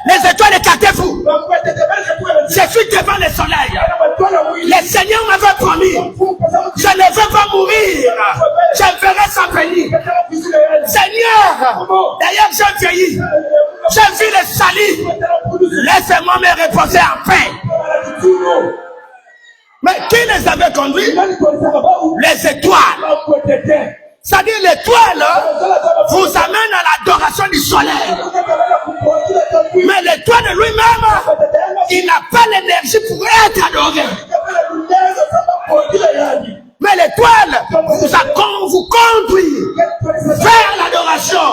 les étoiles écartez-vous. Je suis devant le soleil. Le Seigneur m'avait promis, je ne veux pas mourir. Je verrai sa bénie. Seigneur, d'ailleurs j'ai vieilli. J'ai vu le salut. Laissez-moi me reposer en paix. Mais qui les avait conduits? Les étoiles. C'est-à-dire l'étoile vous amène à l'adoration du soleil. Mais l'étoile de lui-même, il n'a pas l'énergie pour être adoré. Mais l'étoile vous conduit vers l'adoration.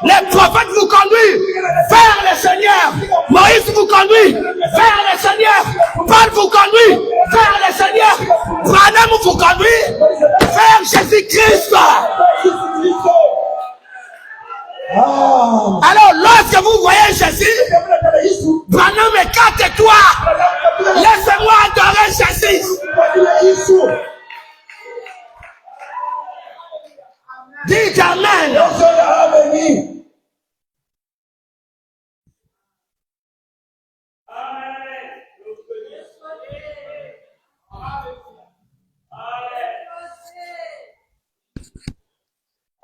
Les prophètes vous conduisent vers le Seigneur. Moïse vous conduit vers le Seigneur. Paul vous conduit vers le Seigneur. Branham vous conduit vers Jésus-Christ. Alors lorsque vous voyez Jésus, Branham écarte-toi. Laissez-moi adorer Jésus. Dites amen.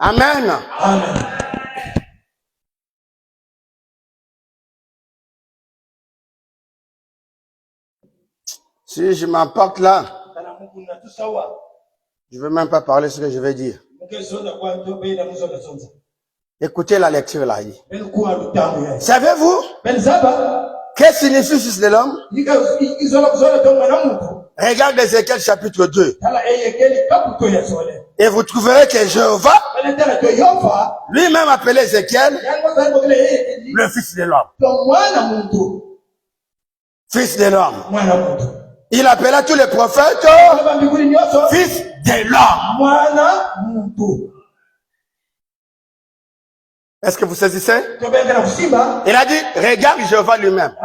Amen. Amen. Si je m'emporte là, je ne veux même pas parler ce que je vais dire. Écoutez la lecture là. Savez-vous qu'est-ce que signifie fils de l'homme? Regarde Ézéchiel chapitre 2. Et vous trouverez que Jéhovah, lui-même appelé Ézéchiel, le fils de l'homme. Fils de l'homme. Il appela tous les prophètes fils de l'homme. Est-ce que vous saisissez? Il a dit, regarde Jéhovah lui-même.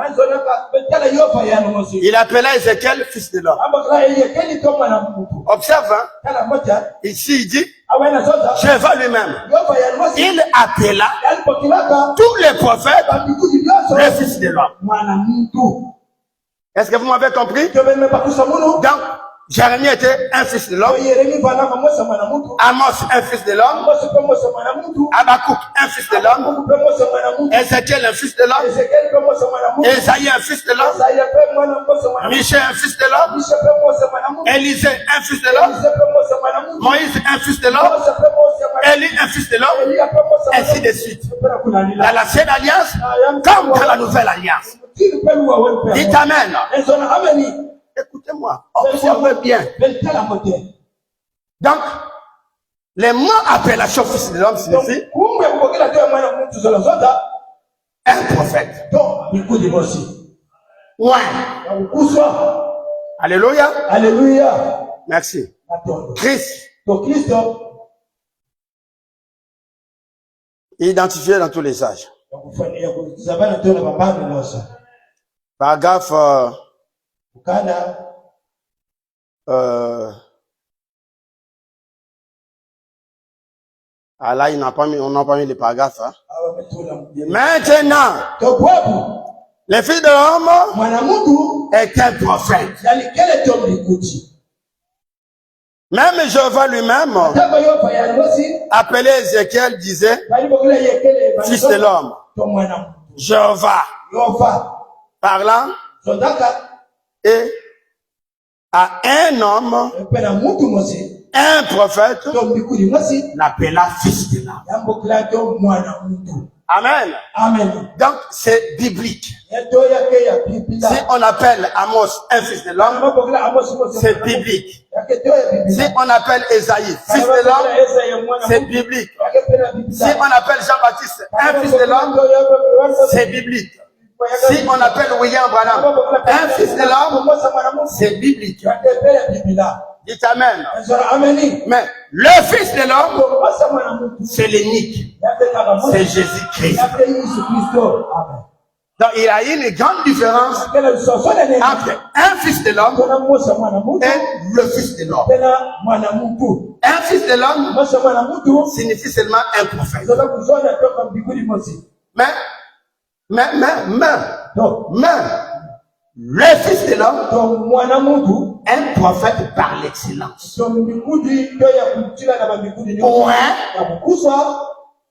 Il appela Ézéchiel fils de l'homme. Observe, hein? Ici, il dit, Jéhovah lui-même. Il appela tous les prophètes le fils de l'homme. Est-ce que vous m'avez compris? Donc, Jérémie était un fils de l'homme. Amos, un fils de l'homme. Habakkuk, un fils de l'homme. Ézéchiel, un fils de l'homme. Ésaïe, un fils de l'homme. Michel, un fils de l'homme. Élisée, un fils de l'homme. Moïse, un fils de l'homme. Élie, un fils de l'homme. Ainsi de suite. Dans l'ancienne alliance, comme dans la nouvelle alliance. Dites Amen. Écoutez-moi, observez bien. Donc, les mots appellation fils de l'homme signifient un prophète. Ouais. Alléluia. Alléluia. Merci. Christ. Identifié dans tous les âges. Paragraphe là, on n'a pas mis les paragraphes. Hein? Maintenant, le fils de l'homme est un prophète. Même Jéhovah lui-même, appelé Ézéchiel, disait fils de l'homme. Jéhovah, parlant et à un homme, un prophète, l'appela fils de l'homme. Amen. Amen. Donc, c'est biblique. Si on appelle Amos un fils de l'homme, c'est biblique. Si on appelle Ésaïe fils de l'homme, c'est biblique. Si on appelle Jean-Baptiste un fils de l'homme, c'est biblique. Si on appelle William Branham un fils de l'homme, c'est biblique. Dites Amen. Mais le fils de l'homme, c'est l'unique. C'est Jésus-Christ. Donc il y a une grande différence entre un fils de l'homme et le fils de l'homme. Un fils de l'homme signifie seulement un prophète. Mais le fils de l'homme, un prophète par l'excellence.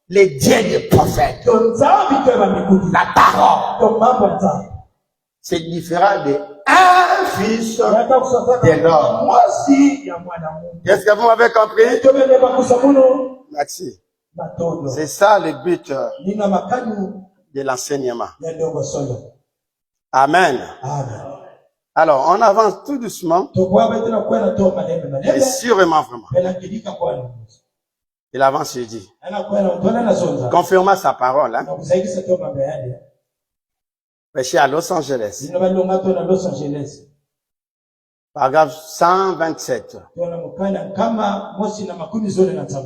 Les dieux des prophètes. La parole. C'est différent de un fils de l'homme. Est-ce que vous m'avez compris? Merci. C'est ça le but de l'enseignement. Amen. Alors, on avance tout doucement. Et sûrement vraiment. Il avance, il dit. Confirmant sa parole. Hein? Prêché à Los Angeles. Paragraphe 127.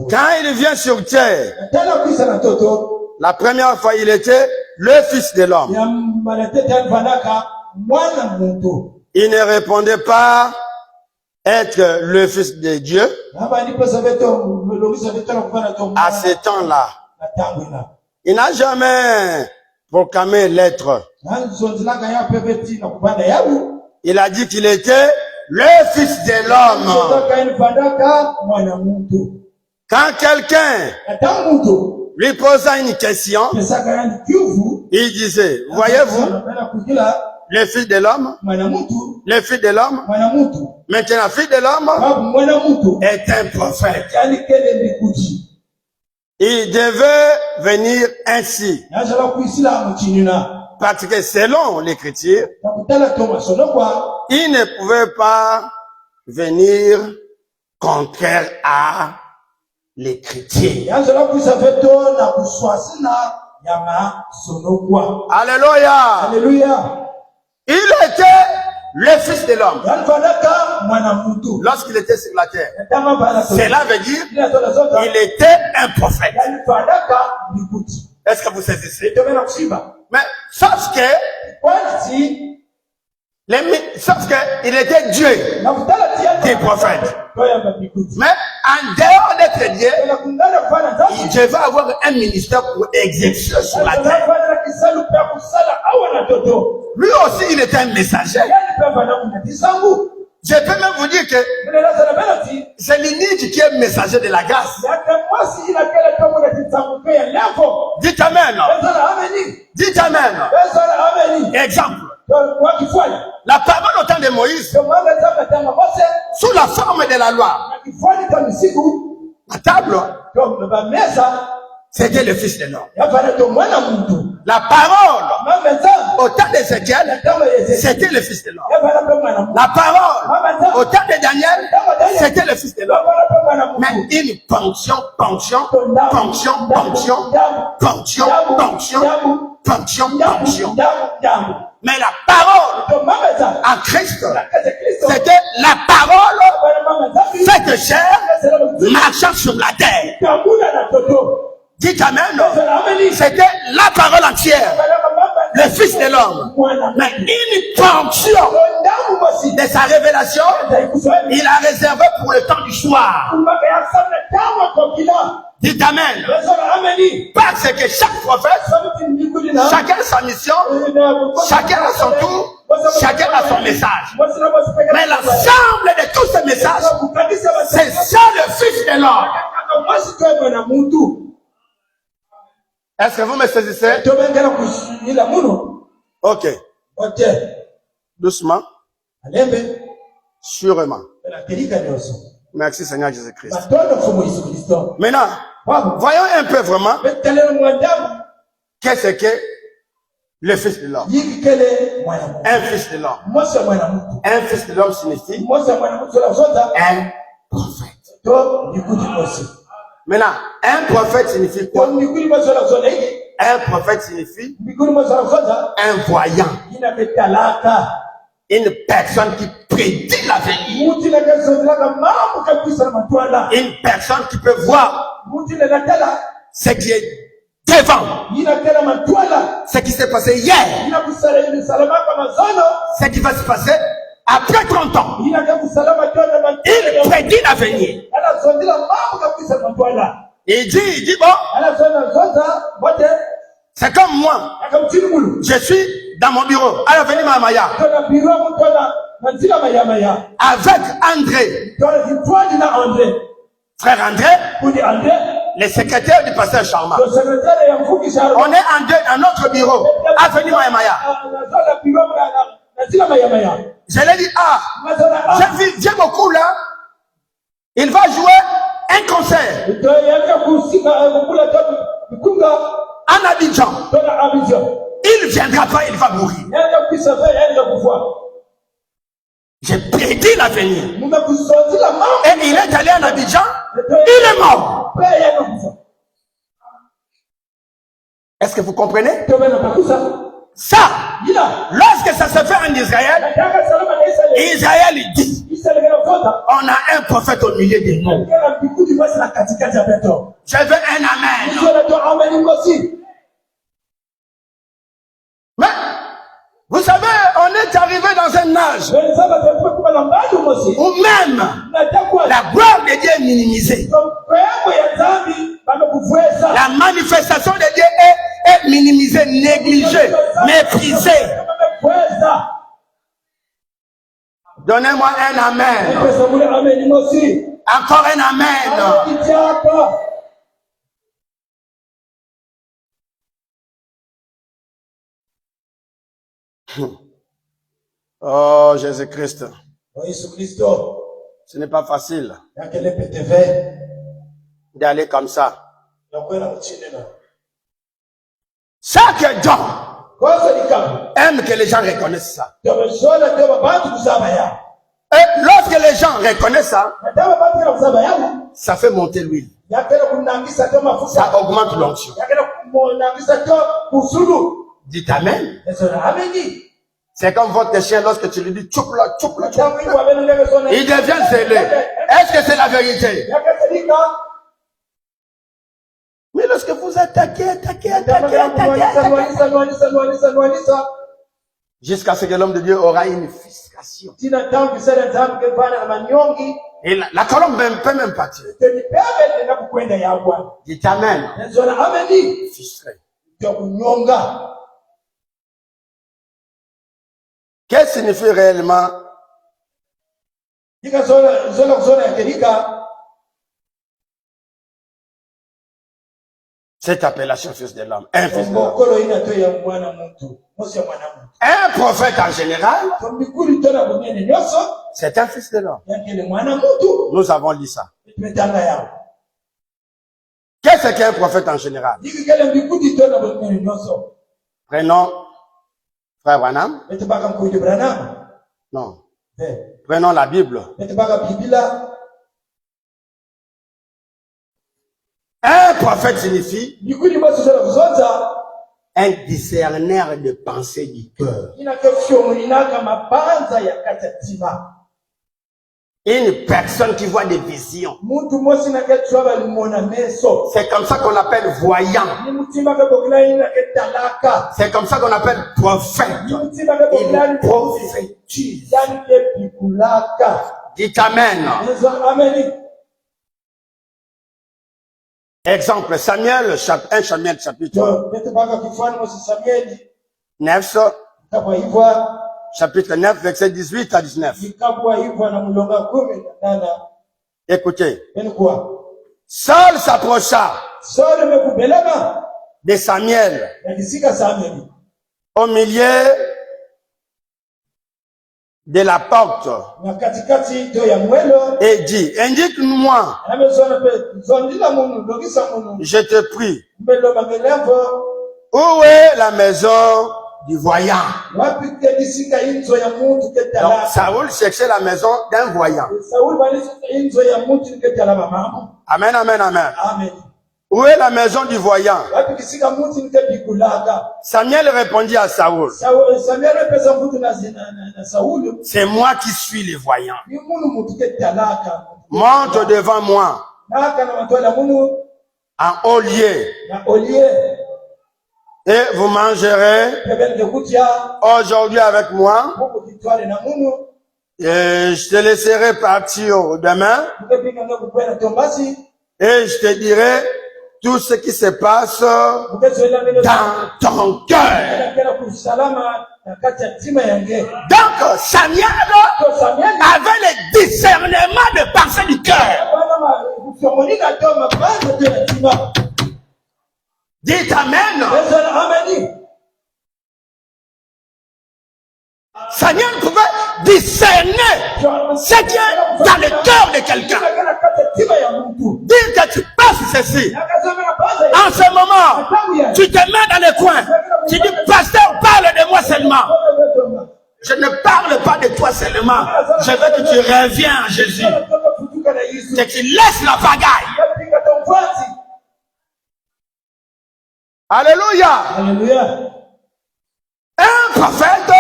Quand il vient sur terre, la première fois, il était le fils de l'homme. Il ne répondait pas être le fils de Dieu à ce temps-là. Il n'a jamais proclamé l'être. Il a dit qu'il était le fils de l'homme. Quand quelqu'un lui posa une question, il disait, voyez-vous, le fils de l'homme, le fils de l'homme, maintenant le fils de l'homme est un prophète. Il devait venir ainsi. Parce que selon l'Écriture, il ne pouvait pas venir contraire à l'Écriture. Alléluia. Alléluia. Il était le Fils de l'homme, lorsqu'il était sur la terre, cela veut dire qu'il était un prophète. Est-ce que vous saisissez? Mais sauf qu'il était Dieu des prophètes. Mais en dehors d'être Dieu, il devait avoir un ministère pour exercer sur la terre. Lui aussi, il était un messager. Je peux même vous dire que c'est l'unique qui est messager de la grâce. Dites Amen. Dites Amen. Exemple. La parole au temps de Moïse, sous la forme de la loi, la table, c'était le Fils de l'homme. La parole au temps d'Ézéchiel, c'était le Fils de l'homme. La parole au temps de Daniel, c'était le Fils de l'homme. Mais une ponction. Mais la parole en Christ, c'était la parole faite chair, marchant sur la terre. Dites Amen. C'était la parole entière, le Fils de l'homme. Mais une ponction de sa révélation, il a réservé pour le temps du soir. Dites Amen. Parce que chaque prophète, chacun a sa mission, chacun a son tour, chacun a son message. Mais l'ensemble de tous ces messages, c'est ça le Fils de l'homme. Est-ce que vous me saisissez? Ok. Doucement. Sûrement. Merci Seigneur Jésus-Christ. Maintenant, voyons un peu vraiment qu'est-ce que le Fils de l'homme. Un Fils de l'homme. Un Fils de l'homme signifie un prophète. Maintenant, un prophète signifie quoi? Un prophète signifie un voyant. Une personne qui prédit l'avenir. Une personne qui peut voir ce qui est devant. Ce qui s'est passé hier. Ce qui va se passer après 30 ans. Il prédit l'avenir. Il dit bon, c'est comme moi. Je suis dans mon bureau à l'avenue Mamaya avec André, frère André, le secrétaire du pasteur Charma. On est en deux dans notre bureau avenue Mamaya. Je lui ai dit, j'ai beaucoup là. Il va jouer un concert en Abidjan. Il ne viendra pas, il va mourir. J'ai prédit l'avenir. Et il est allé en Abidjan, il est mort. Est-ce que vous comprenez? Ça, lorsque ça se fait en Israël, Israël dit, on a un prophète au milieu de nous. Je veux un amen. Mais, vous savez, on est arrivé dans un âge où même la gloire de Dieu est minimisée. La manifestation de Dieu est minimisée, négligée, méprisée. Donnez-moi un amen. Encore un amen. Oh Jésus-Christ. Ce n'est pas facile d'aller comme ça. Chaque don aime que les gens reconnaissent ça. Et lorsque les gens reconnaissent ça, ça fait monter l'huile. Ça augmente l'onction. Dites Amen. C'est comme votre chien, lorsque tu lui dis tchoup-la, tchoup-la, tchoup-la, il devient zélé. Est-ce que c'est la vérité? Mais lorsque vous attaquez, jusqu'à ce que l'homme de Dieu aura une frustration. Et la colombe ne peut même pas tirer. Dit amen. Frustré. Qu'est-ce que signifie réellement cette appellation fils de l'homme? Un fils de l'homme. Un prophète en général, c'est un fils de l'homme. Nous avons lu ça. Qu'est-ce qu'un prophète en général? Prenons Frère Branham. Non. Prenons la Bible. Un prophète signifie un discerneur de pensée du cœur. Une personne qui voit des visions. C'est comme ça qu'on appelle voyant. C'est comme ça qu'on appelle prophète. Il prophétise. Dites amen. Exemple, 1 Samuel chapitre 9, chapitre 9, verset 18 à 19. Écoutez. Saul s'approcha de Samuel au milieu de la porte et dit, indique-moi, je te prie, où est la maison du voyant? Donc, Saoul cherchait la maison d'un voyant. Amen, amen, amen. Où est la maison du voyant? Samuel répondit à Saoul, c'est moi qui suis le voyant. Monte devant moi en haut lieu et vous mangerez aujourd'hui avec moi et je te laisserai partir demain et je te dirai tout ce qui se passe dans ton cœur. Donc Samuel avait le discernement de pensée du cœur. Dites amen. Samuel pouvait discerner ce qui est dans le cœur de quelqu'un. Dire que tu passes ceci. En ce moment, tu te mets dans le coin. Tu dis, pasteur, parle de moi seulement. Je ne parle pas de toi seulement. Je veux que tu reviens à Jésus. Que tu laisses la pagaille. Alléluia. Un prophète,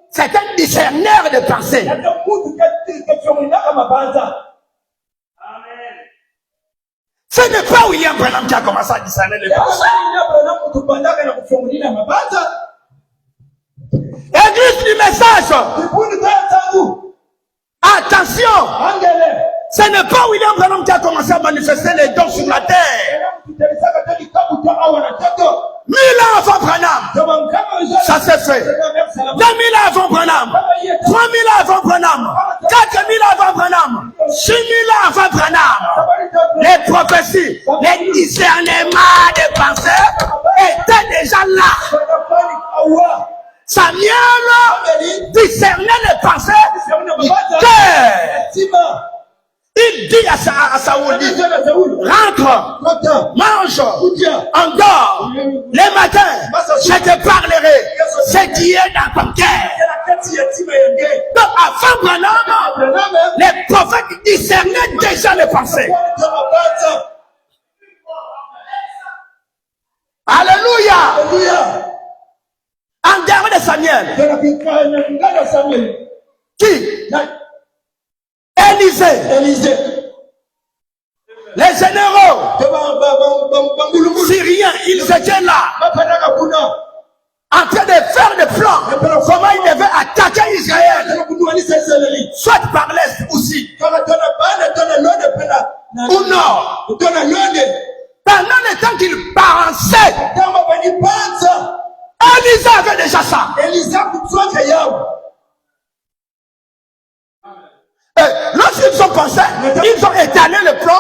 c'est un discerneur de pensée. Ce n'est pas William Branham qui a commencé à discerner les pensées. Église du message. Attention. Ce n'est pas William Branham qui a commencé à manifester les dons sur la terre. 1000 ans avant Branham, ça s'est fait. 2000 ans avant Branham, 3000 ans avant Branham, 4000 ans avant Branham, 6000 ans avant Branham. Les prophéties, les discernements des pensées étaient déjà là. Samuel discernait les pensées du cœur. Il dit à Saoul, rentre, mange, endors, les matins, je te parlerai ce qui est dans ton cœur. Donc avant Branham, les prophètes discernaient déjà les pensées. Alléluia. En dehors de Samuel. Qui? Élisée. Les généraux syriens, ils étaient là, en train de faire des plans, comment ils devaient attaquer Israël, soit par l'est aussi, ou nord. Pendant le temps qu'ils pensaient, Élisée avait déjà ça. Lorsqu'ils ont pensé, ils ont étalé le plan,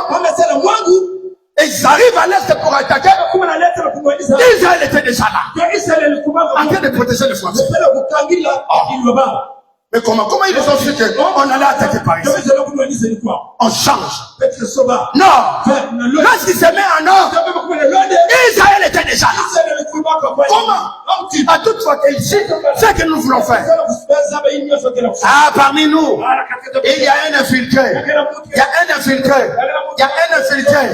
et ils arrivent à l'est pour attaquer. Israël était déjà là, en train de protéger les Français. Mais comment ils ont su qu'on allait attaquer par ici? On change. Non. Lorsqu'il se met en ordre, Israël était déjà là. Comment? À toute fois qu'il dit, c'est que nous voulons faire. Ah, parmi nous, il y a un infiltré. Il y a un infiltré. Il y a un infiltré.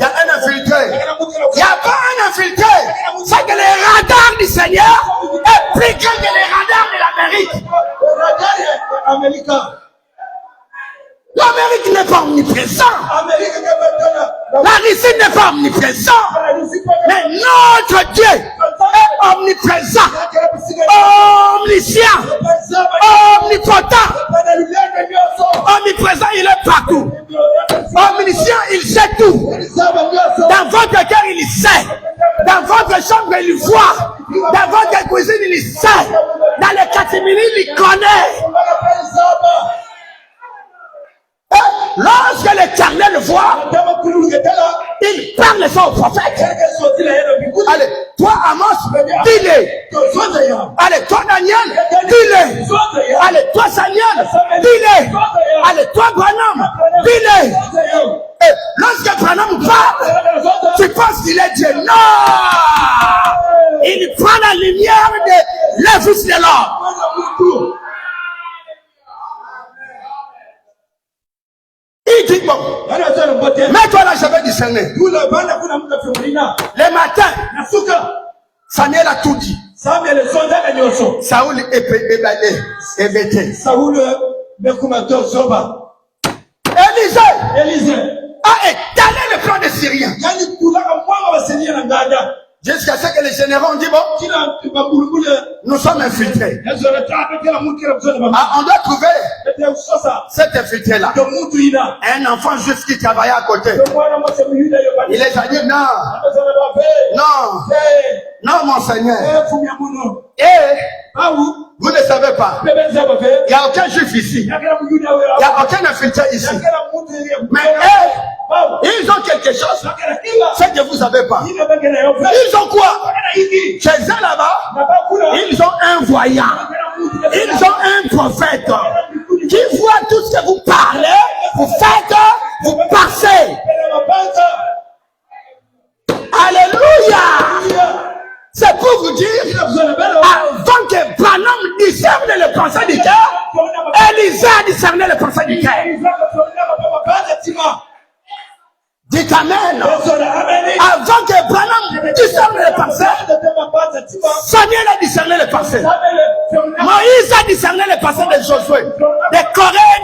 Il y a un infiltré. Il n'y a pas un infiltré. C'est que les radars du Seigneur est plus grand que les radars de l'Amérique. L'Amérique n'est pas omniprésente. La Russie n'est pas omniprésente. Mais notre Dieu est omniprésent, omniscient, omnipotent. Omniprésent, il est partout. Omniscient, il sait tout. Dans votre cœur, il sait. Dans votre chambre, il voit. Dans votre cuisine, il sait. Dans les catimini, il connaît. Lorsque l'Éternel voit, il parle ça au prophète. Allez, toi Amos, dis-le. Allez, toi Daniel, dis-le. Allez, toi Samuel, dis-le. Allez, toi Branham, dis-le. Et lorsque Branham parle, tu penses qu'il est Dieu. Non! Il prend la lumière de les fils de l'homme. Il dit bon, mets-toi là, je vais discerner. Le matin, Samuel a tout dit. Saoul hébété. Élisée a étalé le plan des Syriens. Jusqu'à ce que les généraux ont dit, bon, nous sommes infiltrés. Ah, on doit trouver cet infiltré-là. Un enfant juif qui travaillait à côté. Il les a dit, non, mon Seigneur. Et vous ne savez pas. Il n'y a aucun juif ici. Il n'y a aucun infiltré ici. Mais ils ont quelque chose. C'est que vous ne savez pas. Ils ont quoi? Chez eux là-bas, ils ont un voyant. Ils ont un prophète qui voit tout ce que vous parlez, vous faites, vous passez. Alléluia. C'est pour vous dire, avant que Branham discerne le pensée du cœur, Élisée a discerné le pensée du cœur. Dites Amen. Avant que Branham discerne le pensée, Samuel a discerné le pensée. Moïse a discerné le pensée de Josué, de Corée,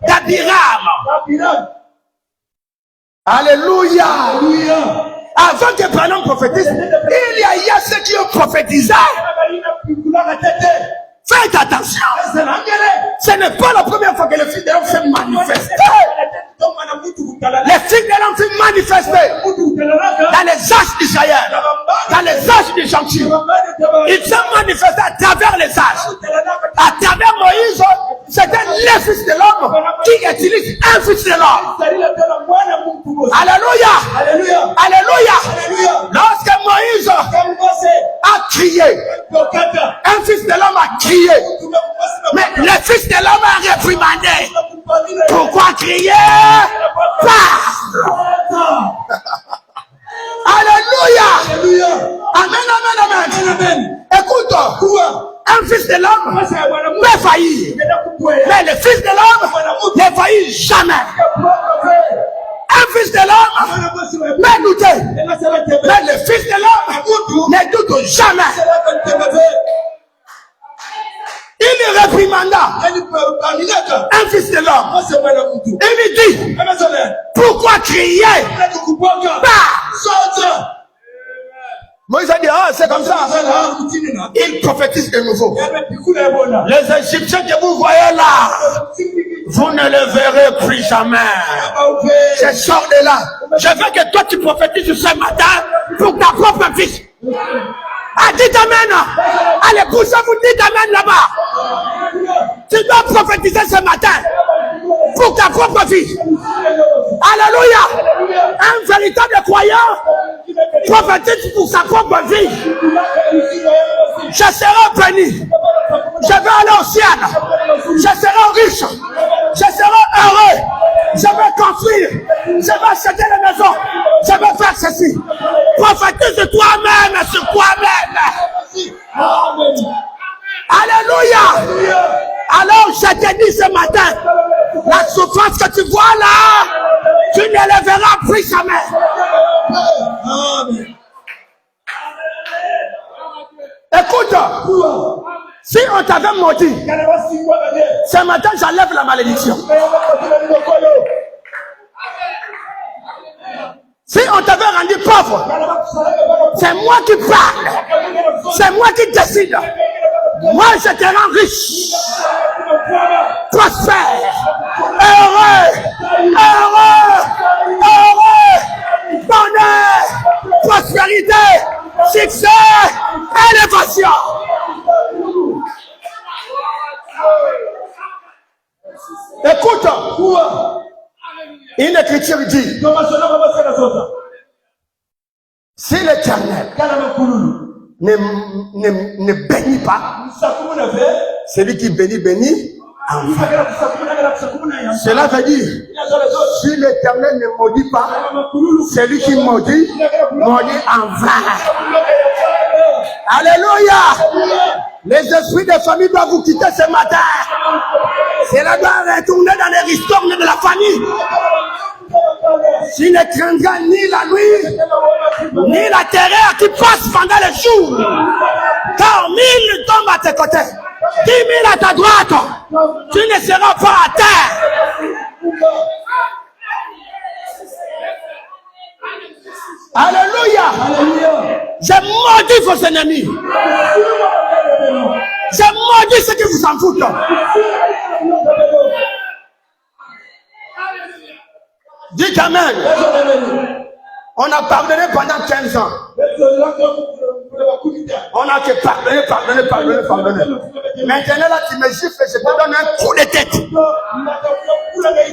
d'Abiram. Alléluia. Avant que Branham prophétise, il y a ceux qui ont prophétisé. Faites attention. Ce n'est pas la première fois que le Fils de l'homme s'est manifesté. Le Fils de l'homme s'est manifesté dans les âges d'Israël, dans les âges du gentil. Il s'est manifesté à travers les âges. À travers Moïse, c'était le Fils de l'homme qui utilise un Fils de l'homme. Alléluia. Alléluia. Lorsque Moïse a crié, un Fils de l'homme a crié. Mais le Fils de l'homme a réprimandé. Pourquoi crier? Parle. Alléluia. Amen, amen, amen. Écoute, un Fils de l'homme peut faillir. Mais le Fils de l'homme ne faillit jamais. Un Fils de l'homme peut douter. Mais le Fils de l'homme ne doute jamais. Moïse a dit, ah, c'est comme ça. Il prophétise de nouveau. Les Égyptiens que vous voyez là, vous ne les verrez plus jamais. Je sors de là. Je veux que toi tu prophétises ce matin pour ta propre fille. Ah, dites amen. Allez, poussez-vous, dites amen là-bas. Tu dois prophétiser ce matin pour ta propre fille. Alléluia. Un véritable croyant prophétise pour sa propre vie. Je serai béni. Je vais aller au ciel. Je serai riche. Je serai heureux. Je vais construire. Je vais acheter les maisons. Je vais faire ceci. Prophétise toi-même sur toi-même. Alléluia. Alors je te dis ce matin, la souffrance que tu vois là, tu ne les verras plus jamais. Écoute, si on t'avait maudit, ce matin j'enlève la malédiction. Si on t'avait rendu pauvre, c'est moi qui parle, c'est moi qui décide. Moi je te rends riche, prospère, heureux, bonheur, prospérité, succès, élévation. Écoute, une écriture dit, si l'Éternel ne bénit pas, celui qui bénit en vain. Cela veut dire, si l'Éternel ne maudit pas, celui qui maudit en vain. Alléluia. Les esprits de famille doivent vous quitter ce matin. Cela doit retourner dans les ristournes de la famille. Tu ne craindras ni la nuit, ni la terreur qui passe pendant le jour. Car 1000 tombent à tes côtés, 10 000 à ta droite. Tu ne seras pas à terre. Alléluia. J'ai maudit vos ennemis. J'ai maudit ceux qui vous en foutent. Dites amen. On a pardonné pendant 15 ans. On a que pardonné. Maintenant là tu me gifles et je te donne un coup de tête.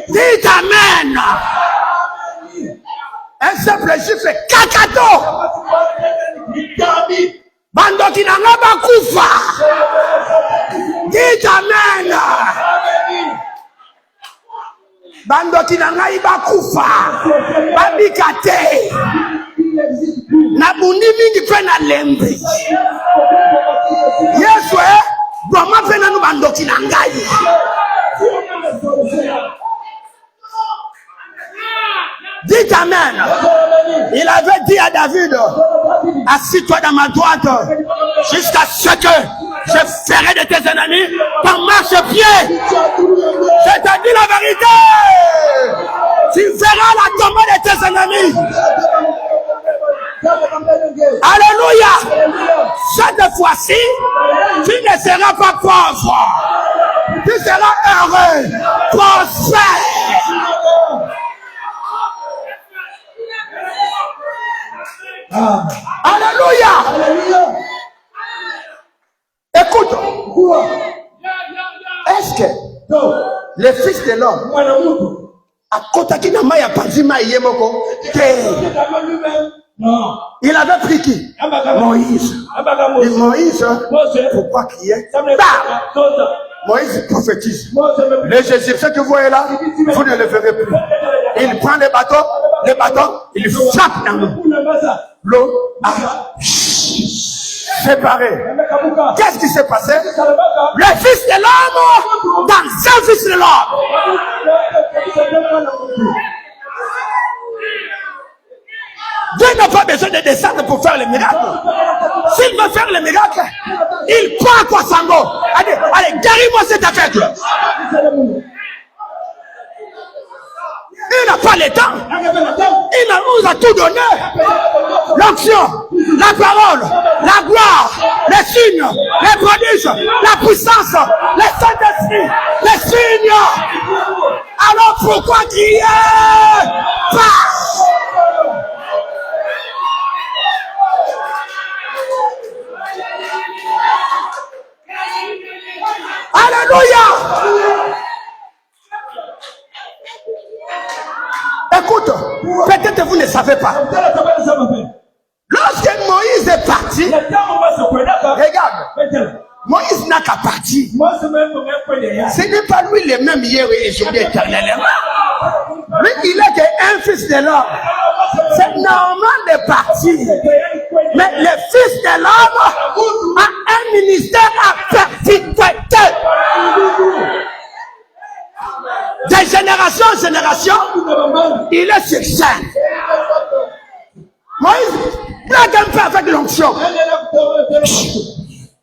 Dites amen. Un simple gifle kakato. Bando kinanga bakufa. Dites amen. Bando kinanga ibakufa. Babikate. Nabundi mingi pena lembe. Yesu Boma pena no bando kinanga. Dites amen. Il avait dit à David, assis-toi dans ma droite jusqu'à ce que je ferai de tes ennemis ton marchepied. Je te dis la vérité. Tu verras la tombée de tes ennemis. Alléluia. Cette fois-ci, tu ne seras pas pauvre. Tu seras heureux, prospère. Alléluia. Écoute, est-ce que le fils de l'homme a contacté Namaya Pazima Yemoko? Il avait pris qui? Moïse. Et Moïse, pourquoi crier? Moïse prophétise. Les Égyptiens que vous voyez là, vous ne les verrez plus. Il prend les bâtons, il frappe dans l'eau. L'eau a séparé. Qu'est-ce qui s'est passé? Le fils de l'homme dans un fils de l'homme. Dieu n'a pas besoin de descendre pour faire le miracle. S'il veut faire le miracle, il prend quoi Sango. Allez, guéris-moi cette affaire. Il n'a pas le temps. Il nous a tout donné. L'onction, la parole, la gloire, les signes, les prodiges, la puissance, les Saint-Esprit, les signes. Alors pourquoi crier pas? Alléluia. Écoute, peut-être vous ne savez pas. Lorsque Moïse est parti, regarde, Moïse n'a qu'à partir. Ce n'est pas lui le même hier et aujourd'hui éternellement. Mais il est qu'un fils de l'homme. C'est normal de partir. Mais le fils de l'homme a un ministère à perpétuité. De génération en génération, il est sur scène. Moïse blague un peu avec l'onction.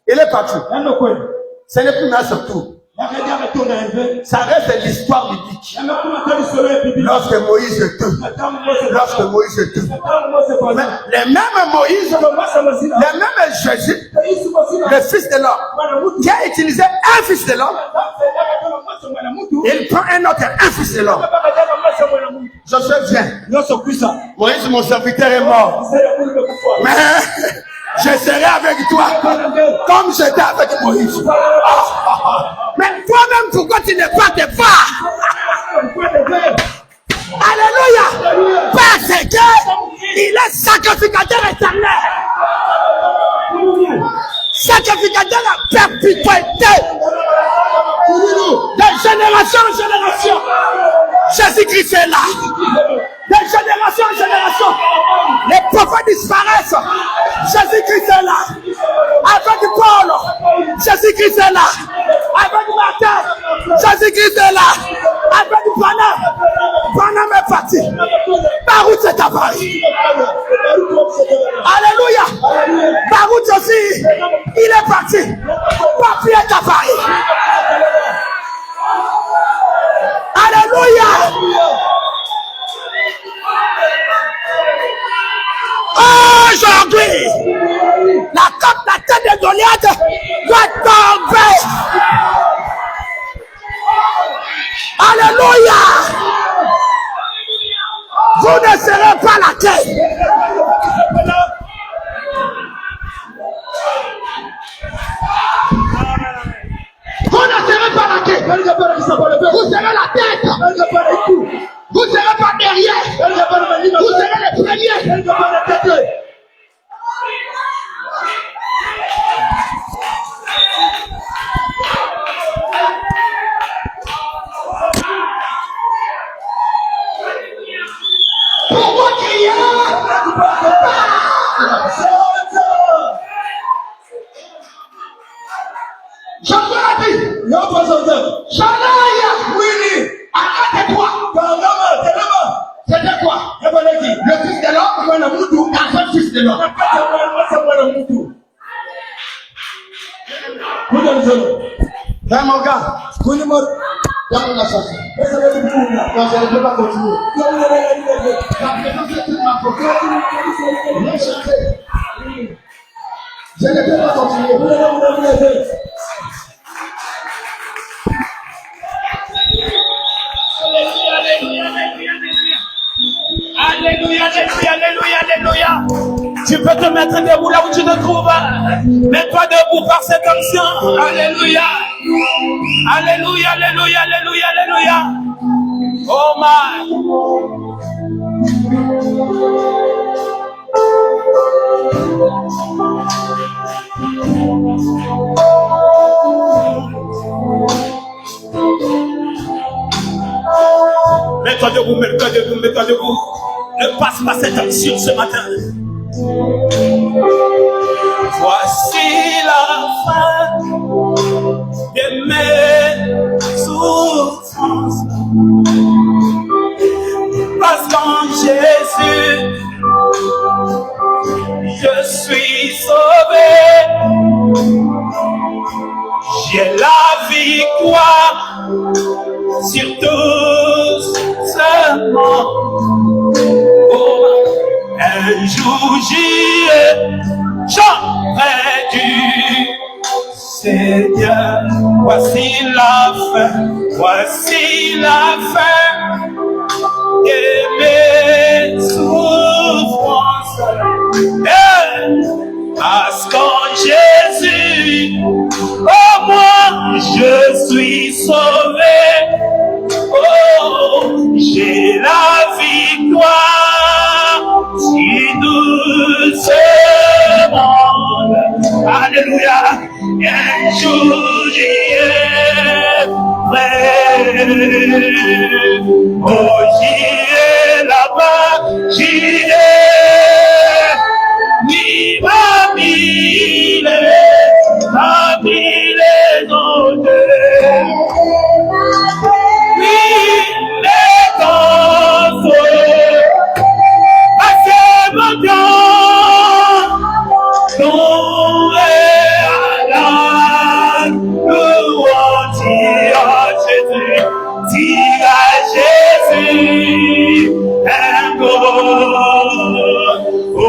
Il est parti. Ce n'est plus là surtout. Ça reste l'histoire biblique. Lorsque Moïse est tout. Mais le même Moïse, le même Jésus, le fils de l'homme, qui a utilisé un fils de l'homme, il prend un autre, un fils de l'homme. Josué vient. Moïse, mon serviteur, est mort. Mais je serai avec toi comme j'étais avec Moïse. Mais toi-même, pourquoi tu ne partes pas? Alléluia. Parce que il est sacrificateur éternel. Sacrificateur à perpétuité. De génération en génération. Jésus-Christ est là. De génération en génération. Les prophètes disparaissent. Jésus-Christ est là. Avec Paul, Jésus-Christ est là. Avec Martin, Jésus-Christ est là. Avec Branham est parti. Baruch c'est à Paris. Alléluia. Baruch aussi, il est parti. Papier est à Paris. Alléluia. Aujourd'hui, la tête de Goliath doit tomber. Alléluia. Vous ne serez pas la tête. Vous ne serez pas la tête. Vous serez la tête. Vous ne serez pas derrière. Vous serez les premiers. Pourquoi crier? J'entends la vie. Shalaïa. Oui. Arrête-toi. C'était quoi? Le fils de l'homme, un seul fils de l'homme. Viens mon gars. Viens mon gars. Non, je ne peux pas continuer. Je ne peux pas continuer. Alléluia, alléluia, alléluia, alléluia. Tu peux te mettre debout là où tu te trouves. Mets-toi debout par cette onction. Alléluia. Alléluia, alléluia, alléluia, alléluia. Oh my. Mets-toi debout, mets-toi debout, mets-toi debout. Ne passe pas cette action ce matin. Voici la fin de mes souffrances. Parce qu'en Jésus, je suis sauvé. J'ai la victoire sur tout ce monde. Un jour j'irai, j'aurai du Seigneur. Voici la fin de mes souffrances. Parce qu'en Jésus, oh moi je suis sauvé. Oh, j'ai la victoire si doucement. Alléluia. Un jour j'irai, oh j'irai là-bas, j'irai, ni parmi les autres.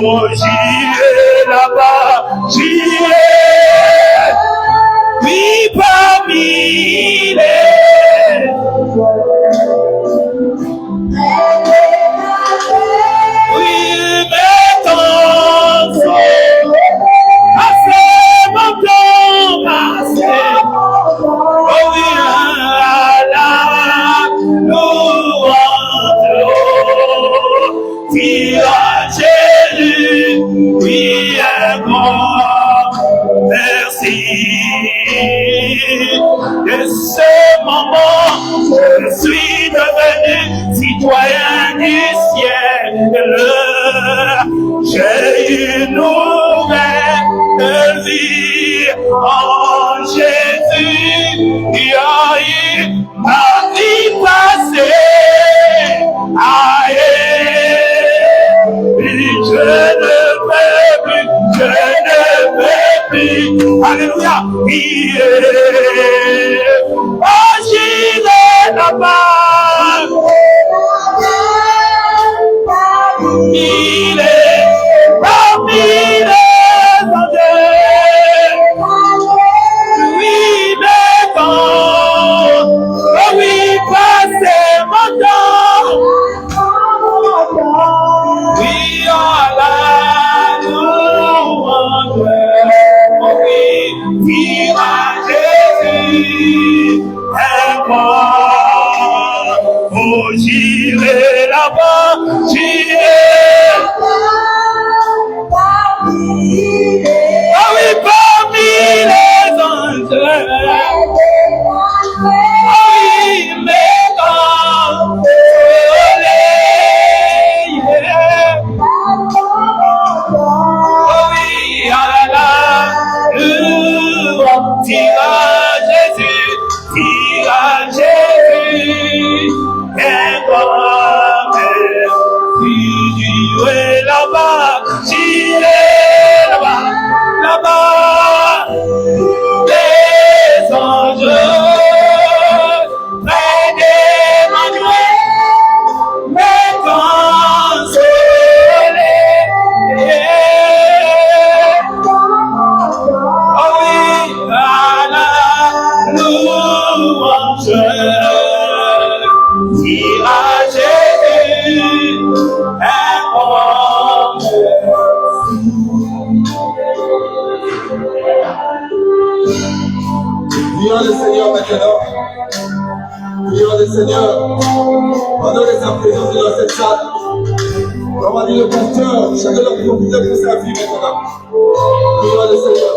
Oh, j'irai là-bas, j'irai, oui, parmi les. Oui, mais ton sang, assez mon temps, assez. Oh oui, la louange, Jésus, oui, un grand merci. De ce moment, je suis devenu citoyen du ciel. J'ai une nouvelle vie en Jésus. Il y a eu ma vie passée. Je ne peux plus, alléluia, oh, j'irai là-bas, il est parmi les anges, oui, mais quand, oh oui, passez mon temps, oui, à la louange, oh oui, vive à Jésus, un mort, oh j'irai là-bas, j'irai, oh oui, parmi les anges, oh oui, mais quand tira Jésus, et toi-même, j'irai là-bas, là-bas, les anges, près d'Emmanuel, mais consolés. Oh oui, à la louange, dira Jésus, un grand Prions le Seigneur maintenant. Prions le Seigneur. Pendant les sa présence dans cette salle. On va dire le pasteur, chacun doit profiter pour sa vie maintenant. Prions le Seigneur.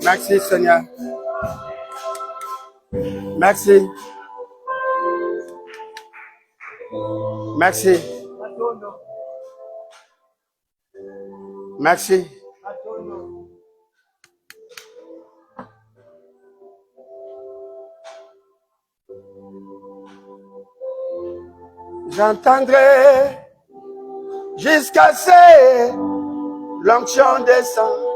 Merci Seigneur. Merci. Merci. Merci. J'entendrai jusqu'à ce l'onction descend.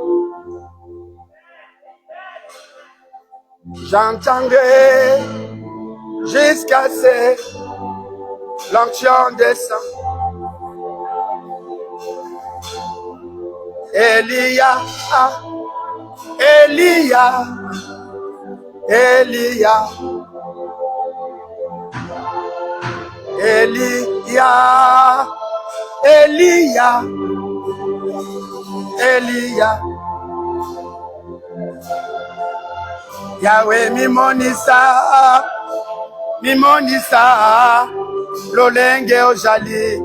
J'entendrai jusqu'à ce l'onction descend. Elia, Elia, Elia, Elia, Elia, Elia. Yahweh mimonisa, mimonisa, lolenge ojali.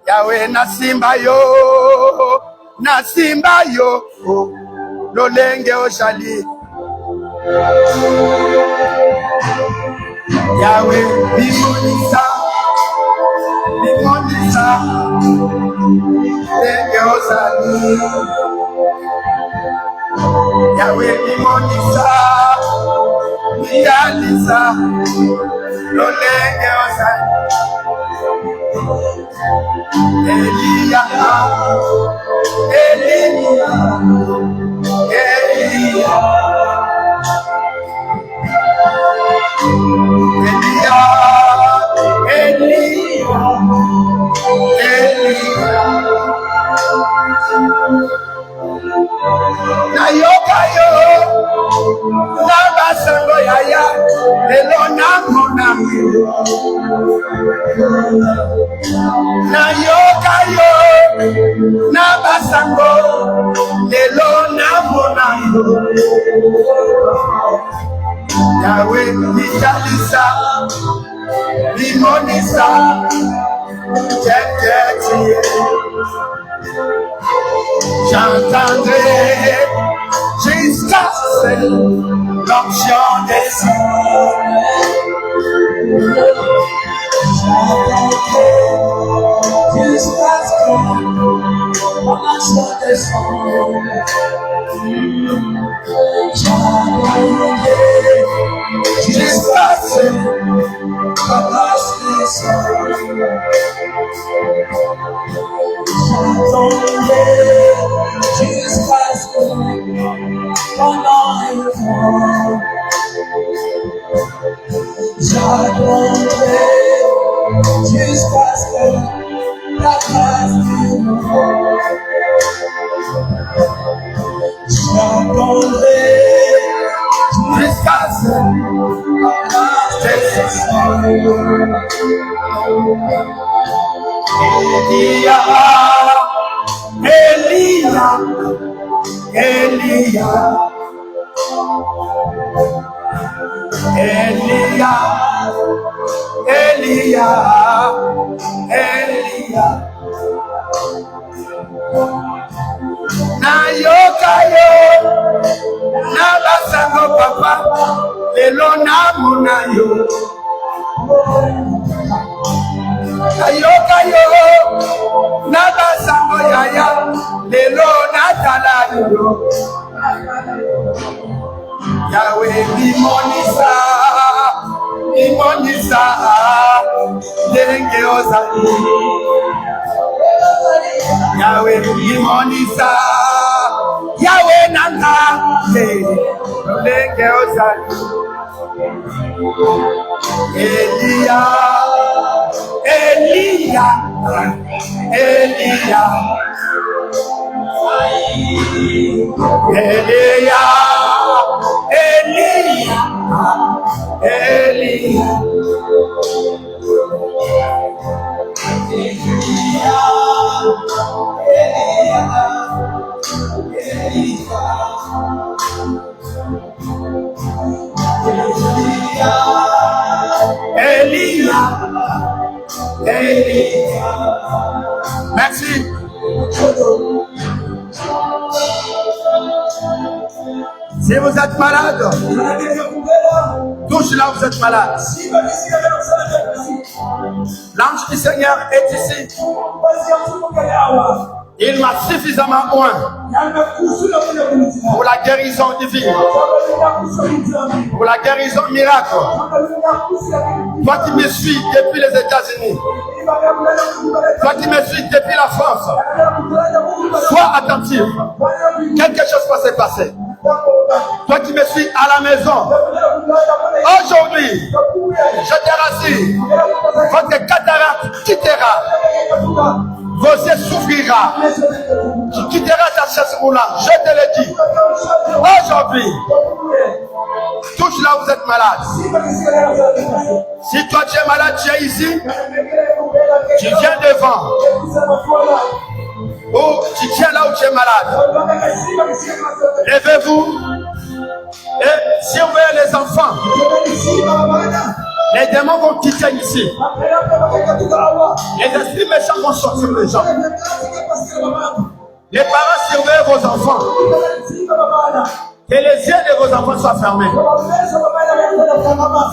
Yahweh nasimba yo, lolenge ojali. Yahweh mimonisa, mimonisa, lolenge ojali. Yahweh mimonisa, mialisa, lolenge ojali. Elia, Elia, Elia, Elia, Elia, Elia. Nayoka yo, nabasango yaya, elona monami. Nayoka yo, nabasango, elona monami. Yahweh mijalisa, limonisa, tete. J'entendrai jusqu'à ce l'onction descend. Jusqu'à ce l'onction descend. Jusqu'à ce l'onction descend. Jusqu'à ce que j'attendrai jusqu'à ce que la grâce du monde. J'attendrai jusqu'à ce que la grâce Elia, Elia, Elia, Elia, Elia, Elia. Nayoka yo, nabasango papa, lelo namuna yo. Nayoka yo, nabasango yaya, lelo natala yo. Yahweh limonisa, limonisa, lenge ozali. Yahweh limonisa, Yahweh nanga, lenge ozali. Elia, Elia, Elia, Elia, Elia, Elia, Elia, Elia. Merci. Si vous êtes malade, touche là où vous êtes malade. L'ange du Seigneur est ici. Il m'a suffisamment oint pour la guérison divine, pour la guérison miracle. Toi qui me suis depuis les États-Unis, toi qui me suis depuis la France, sois attentif. Quelque chose va se passer. Toi qui me suis à la maison, aujourd'hui, je te rassure, votre cataracte quittera, vos yeux s'ouvrira, tu quitteras ta chaise roulante, je te le dis. Aujourd'hui, touche là où vous êtes malade. Si toi tu es malade, tu es ici, tu viens devant. Ou tu tiens là où tu es malade. Levez-vous. Et si on veut les enfants, les démons vont quitter ici. Les esprits méchants vont sortir les gens. Les parents surveillent vos enfants. Que les yeux de vos enfants soient fermés.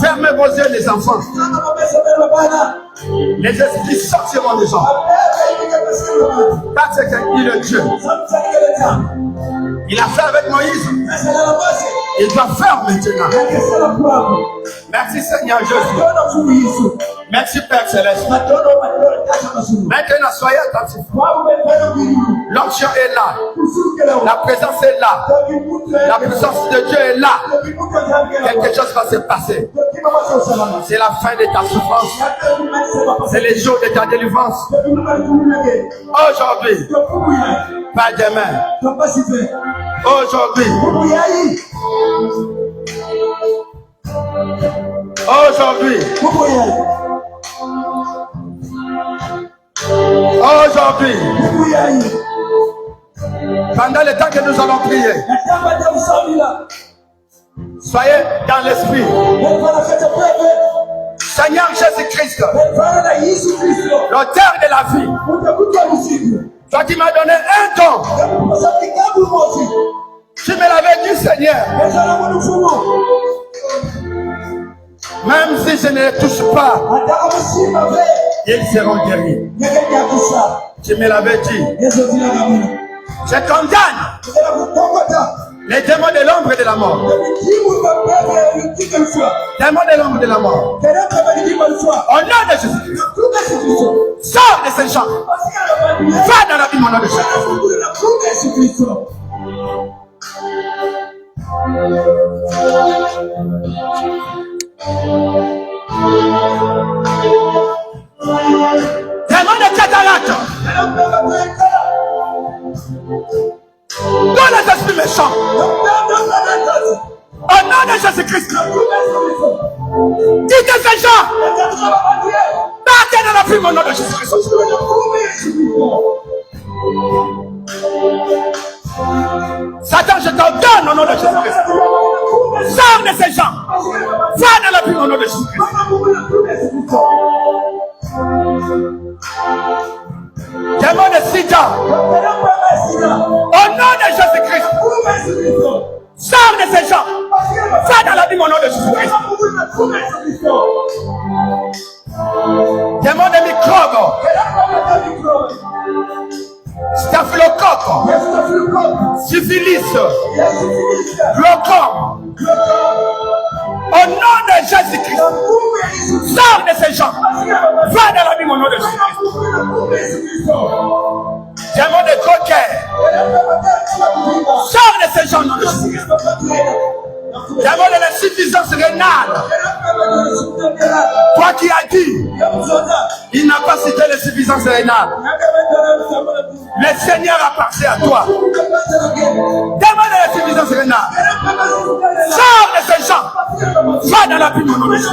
Fermez vos yeux, les enfants. Les esprits sortiront des gens. Parce qu'il est Dieu. Il a fait avec Moïse. Il doit faire maintenant. Merci Seigneur Jésus. Merci Père Céleste. Maintenant soyez attentifs. L'onction est là. La présence est là. La puissance de Dieu est là. Quelque chose va se passer. C'est la fin de ta souffrance. C'est les jours de ta délivrance. Aujourd'hui, pas demain. Aujourd'hui. Aujourd'hui. Aujourd'hui. Pendant le temps que nous allons prier, soyez dans l'esprit. Seigneur Jésus-Christ, l'auteur de la vie, toi qui m'as donné un don, tu me l'avais dit, Seigneur. Même si je ne les touche pas, ils seront guéris. Tu me l'avais dit. Je condamne les démons de l'ombre et de la mort. Démons de l'ombre et de la mort. Au nom de Jésus-Christ. Sors de ces gens. Va dans la vie, mon nom de Jésus-Christ. Démons de cataracte. Dans les esprits méchants. Au nom de Jésus-Christ. Dites ces gens. Partez dans la vie, mon nom de Jésus-Christ. Satan, je t'ordonne au nom de Jésus-Christ. Sors de ces gens. Va dans la vie au nom de Jésus-Christ. Démon de Sida. Au nom de Jésus-Christ. Sors de ces gens. Va dans la vie au nom de Jésus-Christ. Démon de microbes. Staphylocoque, syphilis, glaucome. Au nom de Jésus-Christ, sors de ces gens. Va dans la vie, mon nom de Jésus-Christ. Démon de coquet, sors de ces gens, nom de Jésus-Christ. Démon de l'insuffisance rénale. Toi qui as dit, il n'a pas cité l'insuffisance rénale. Le Seigneur appartient à toi. Démon de l'insuffisance rénale. Sors de ces gens. Va dans la vie, mon nom de Jésus.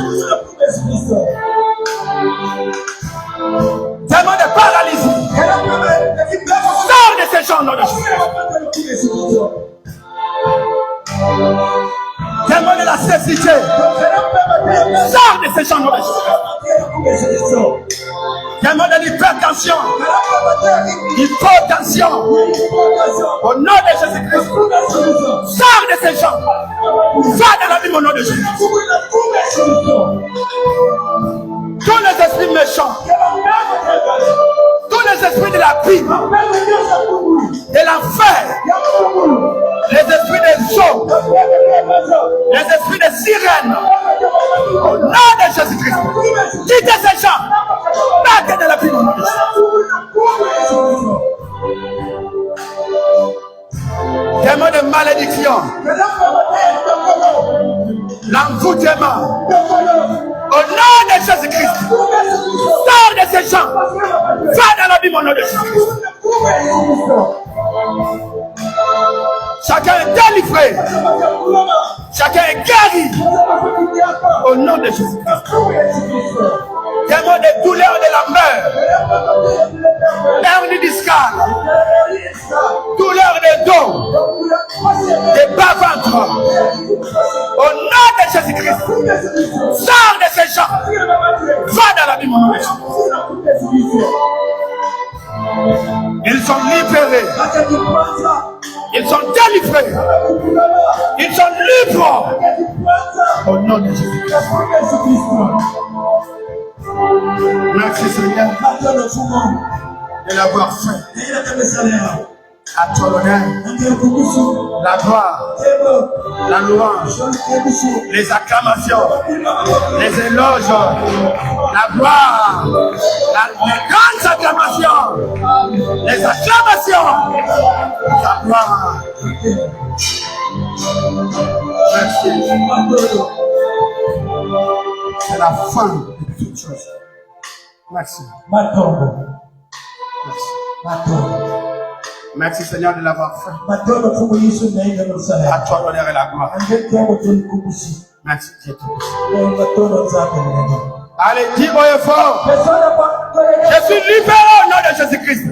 Démon de paralysie. Sors de ces gens, nom de Jésus. Démon de la cécité. Sors de ces gens, nom de Jésus. Démon de l'hypertension. Hypotension. Au nom de Jésus-Christ. Sors de ces gens. Va dans la vie, mon nom de Jésus. Tous les esprits méchants. Tous les esprits de la Bible. De l'enfer. Les esprits des eaux. Les esprits des sirènes. Au nom de Jésus-Christ. Quittez ces gens. Partez de la vie, mon nom de Jésus. Démon de malédiction. l'envoûtement. Au nom de Jésus-Christ, sors de ces gens. Va dans l'abîme au nom de Jésus-Christ. Chacun est délivré. Chacun est guéri. Au nom de Jésus-Christ. Démon de douleur de la mort. Hernie discale. Douleur de dos. De bas-ventre. Au nom de Jésus-Christ. Sors de ces gens. Va dans la vie, mon nom. Ils sont libérés. Ils sont délivrés. Ils sont libres. Au nom de Jésus-Christ. Merci Seigneur de l'avoir fait. À toi l'honneur, la gloire, la louange, les acclamations, les éloges, la gloire, les grandes acclamations, les acclamations, la gloire. Merci. C'est la fin de toute chose. Merci. Merci. Merci Seigneur de l'avoir fait. À toi l'honneur et la gloire. Merci Dieu. Allez, dis haut et fort. Je suis libéré au nom de Jésus-Christ.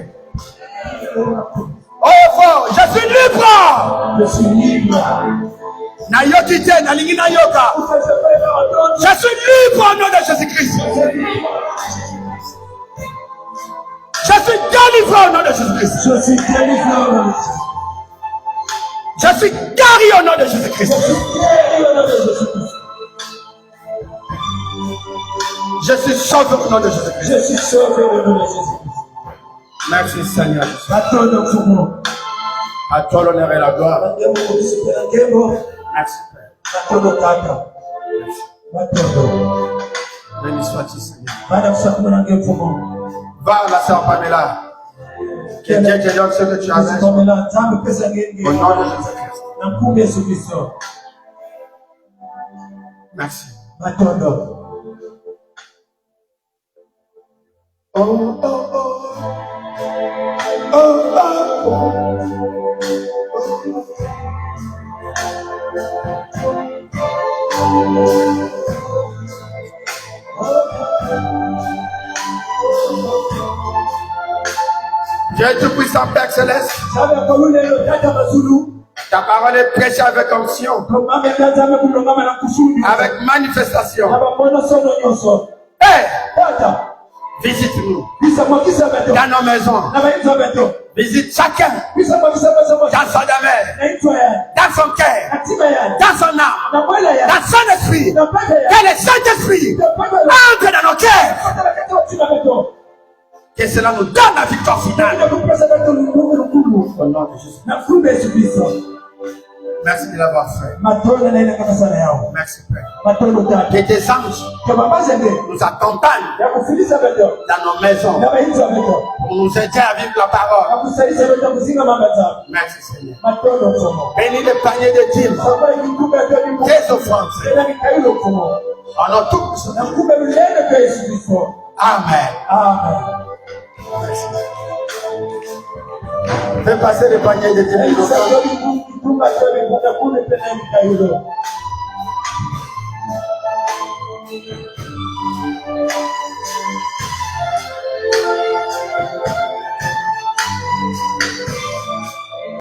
Haut et fort, je suis libre. Je suis libre. Nayokite, nalingi nayoka. Je suis libre au nom de Jésus-Christ. Je suis délivré au nom de Jésus-Christ. Je suis délivré au nom de Jésus-Christ. Je suis guéri au nom de Jésus-Christ. Je suis sauvé au nom de Jésus-Christ. Je suis sauvé au nom de Jésus-Christ. Merci Seigneur. À toi l'honneur et la gloire. Merci Père. Béni sois-tu Seigneur. Va la sœur Pamela. Que Dieu te donne ce que tu as besoin. Au nom de Jésus-Christ. Merci. Oh, oh, oh. Oh, oh, oh. Dieu Tout-Puissant, Père Céleste, ta parole est prêchée avec onction, avec manifestation. Hey! Visite-nous dans nos maisons. Visite chacun dans son demeure, dans son cœur, dans son âme, dans son esprit. Que le Saint-Esprit entre dans nos cœurs. Que cela nous donne la victoire finale. Au nom de Jésus. Merci de l'avoir fait. Merci Père. Que tes anges nous accompagnent dans nos maisons pour nous aider à vivre la parole. Merci Seigneur. Bénis les paniers de dîmes, tes offrandes. En nous tous. Amen. Amen. Merci. Fais passer les paniers de dîmes.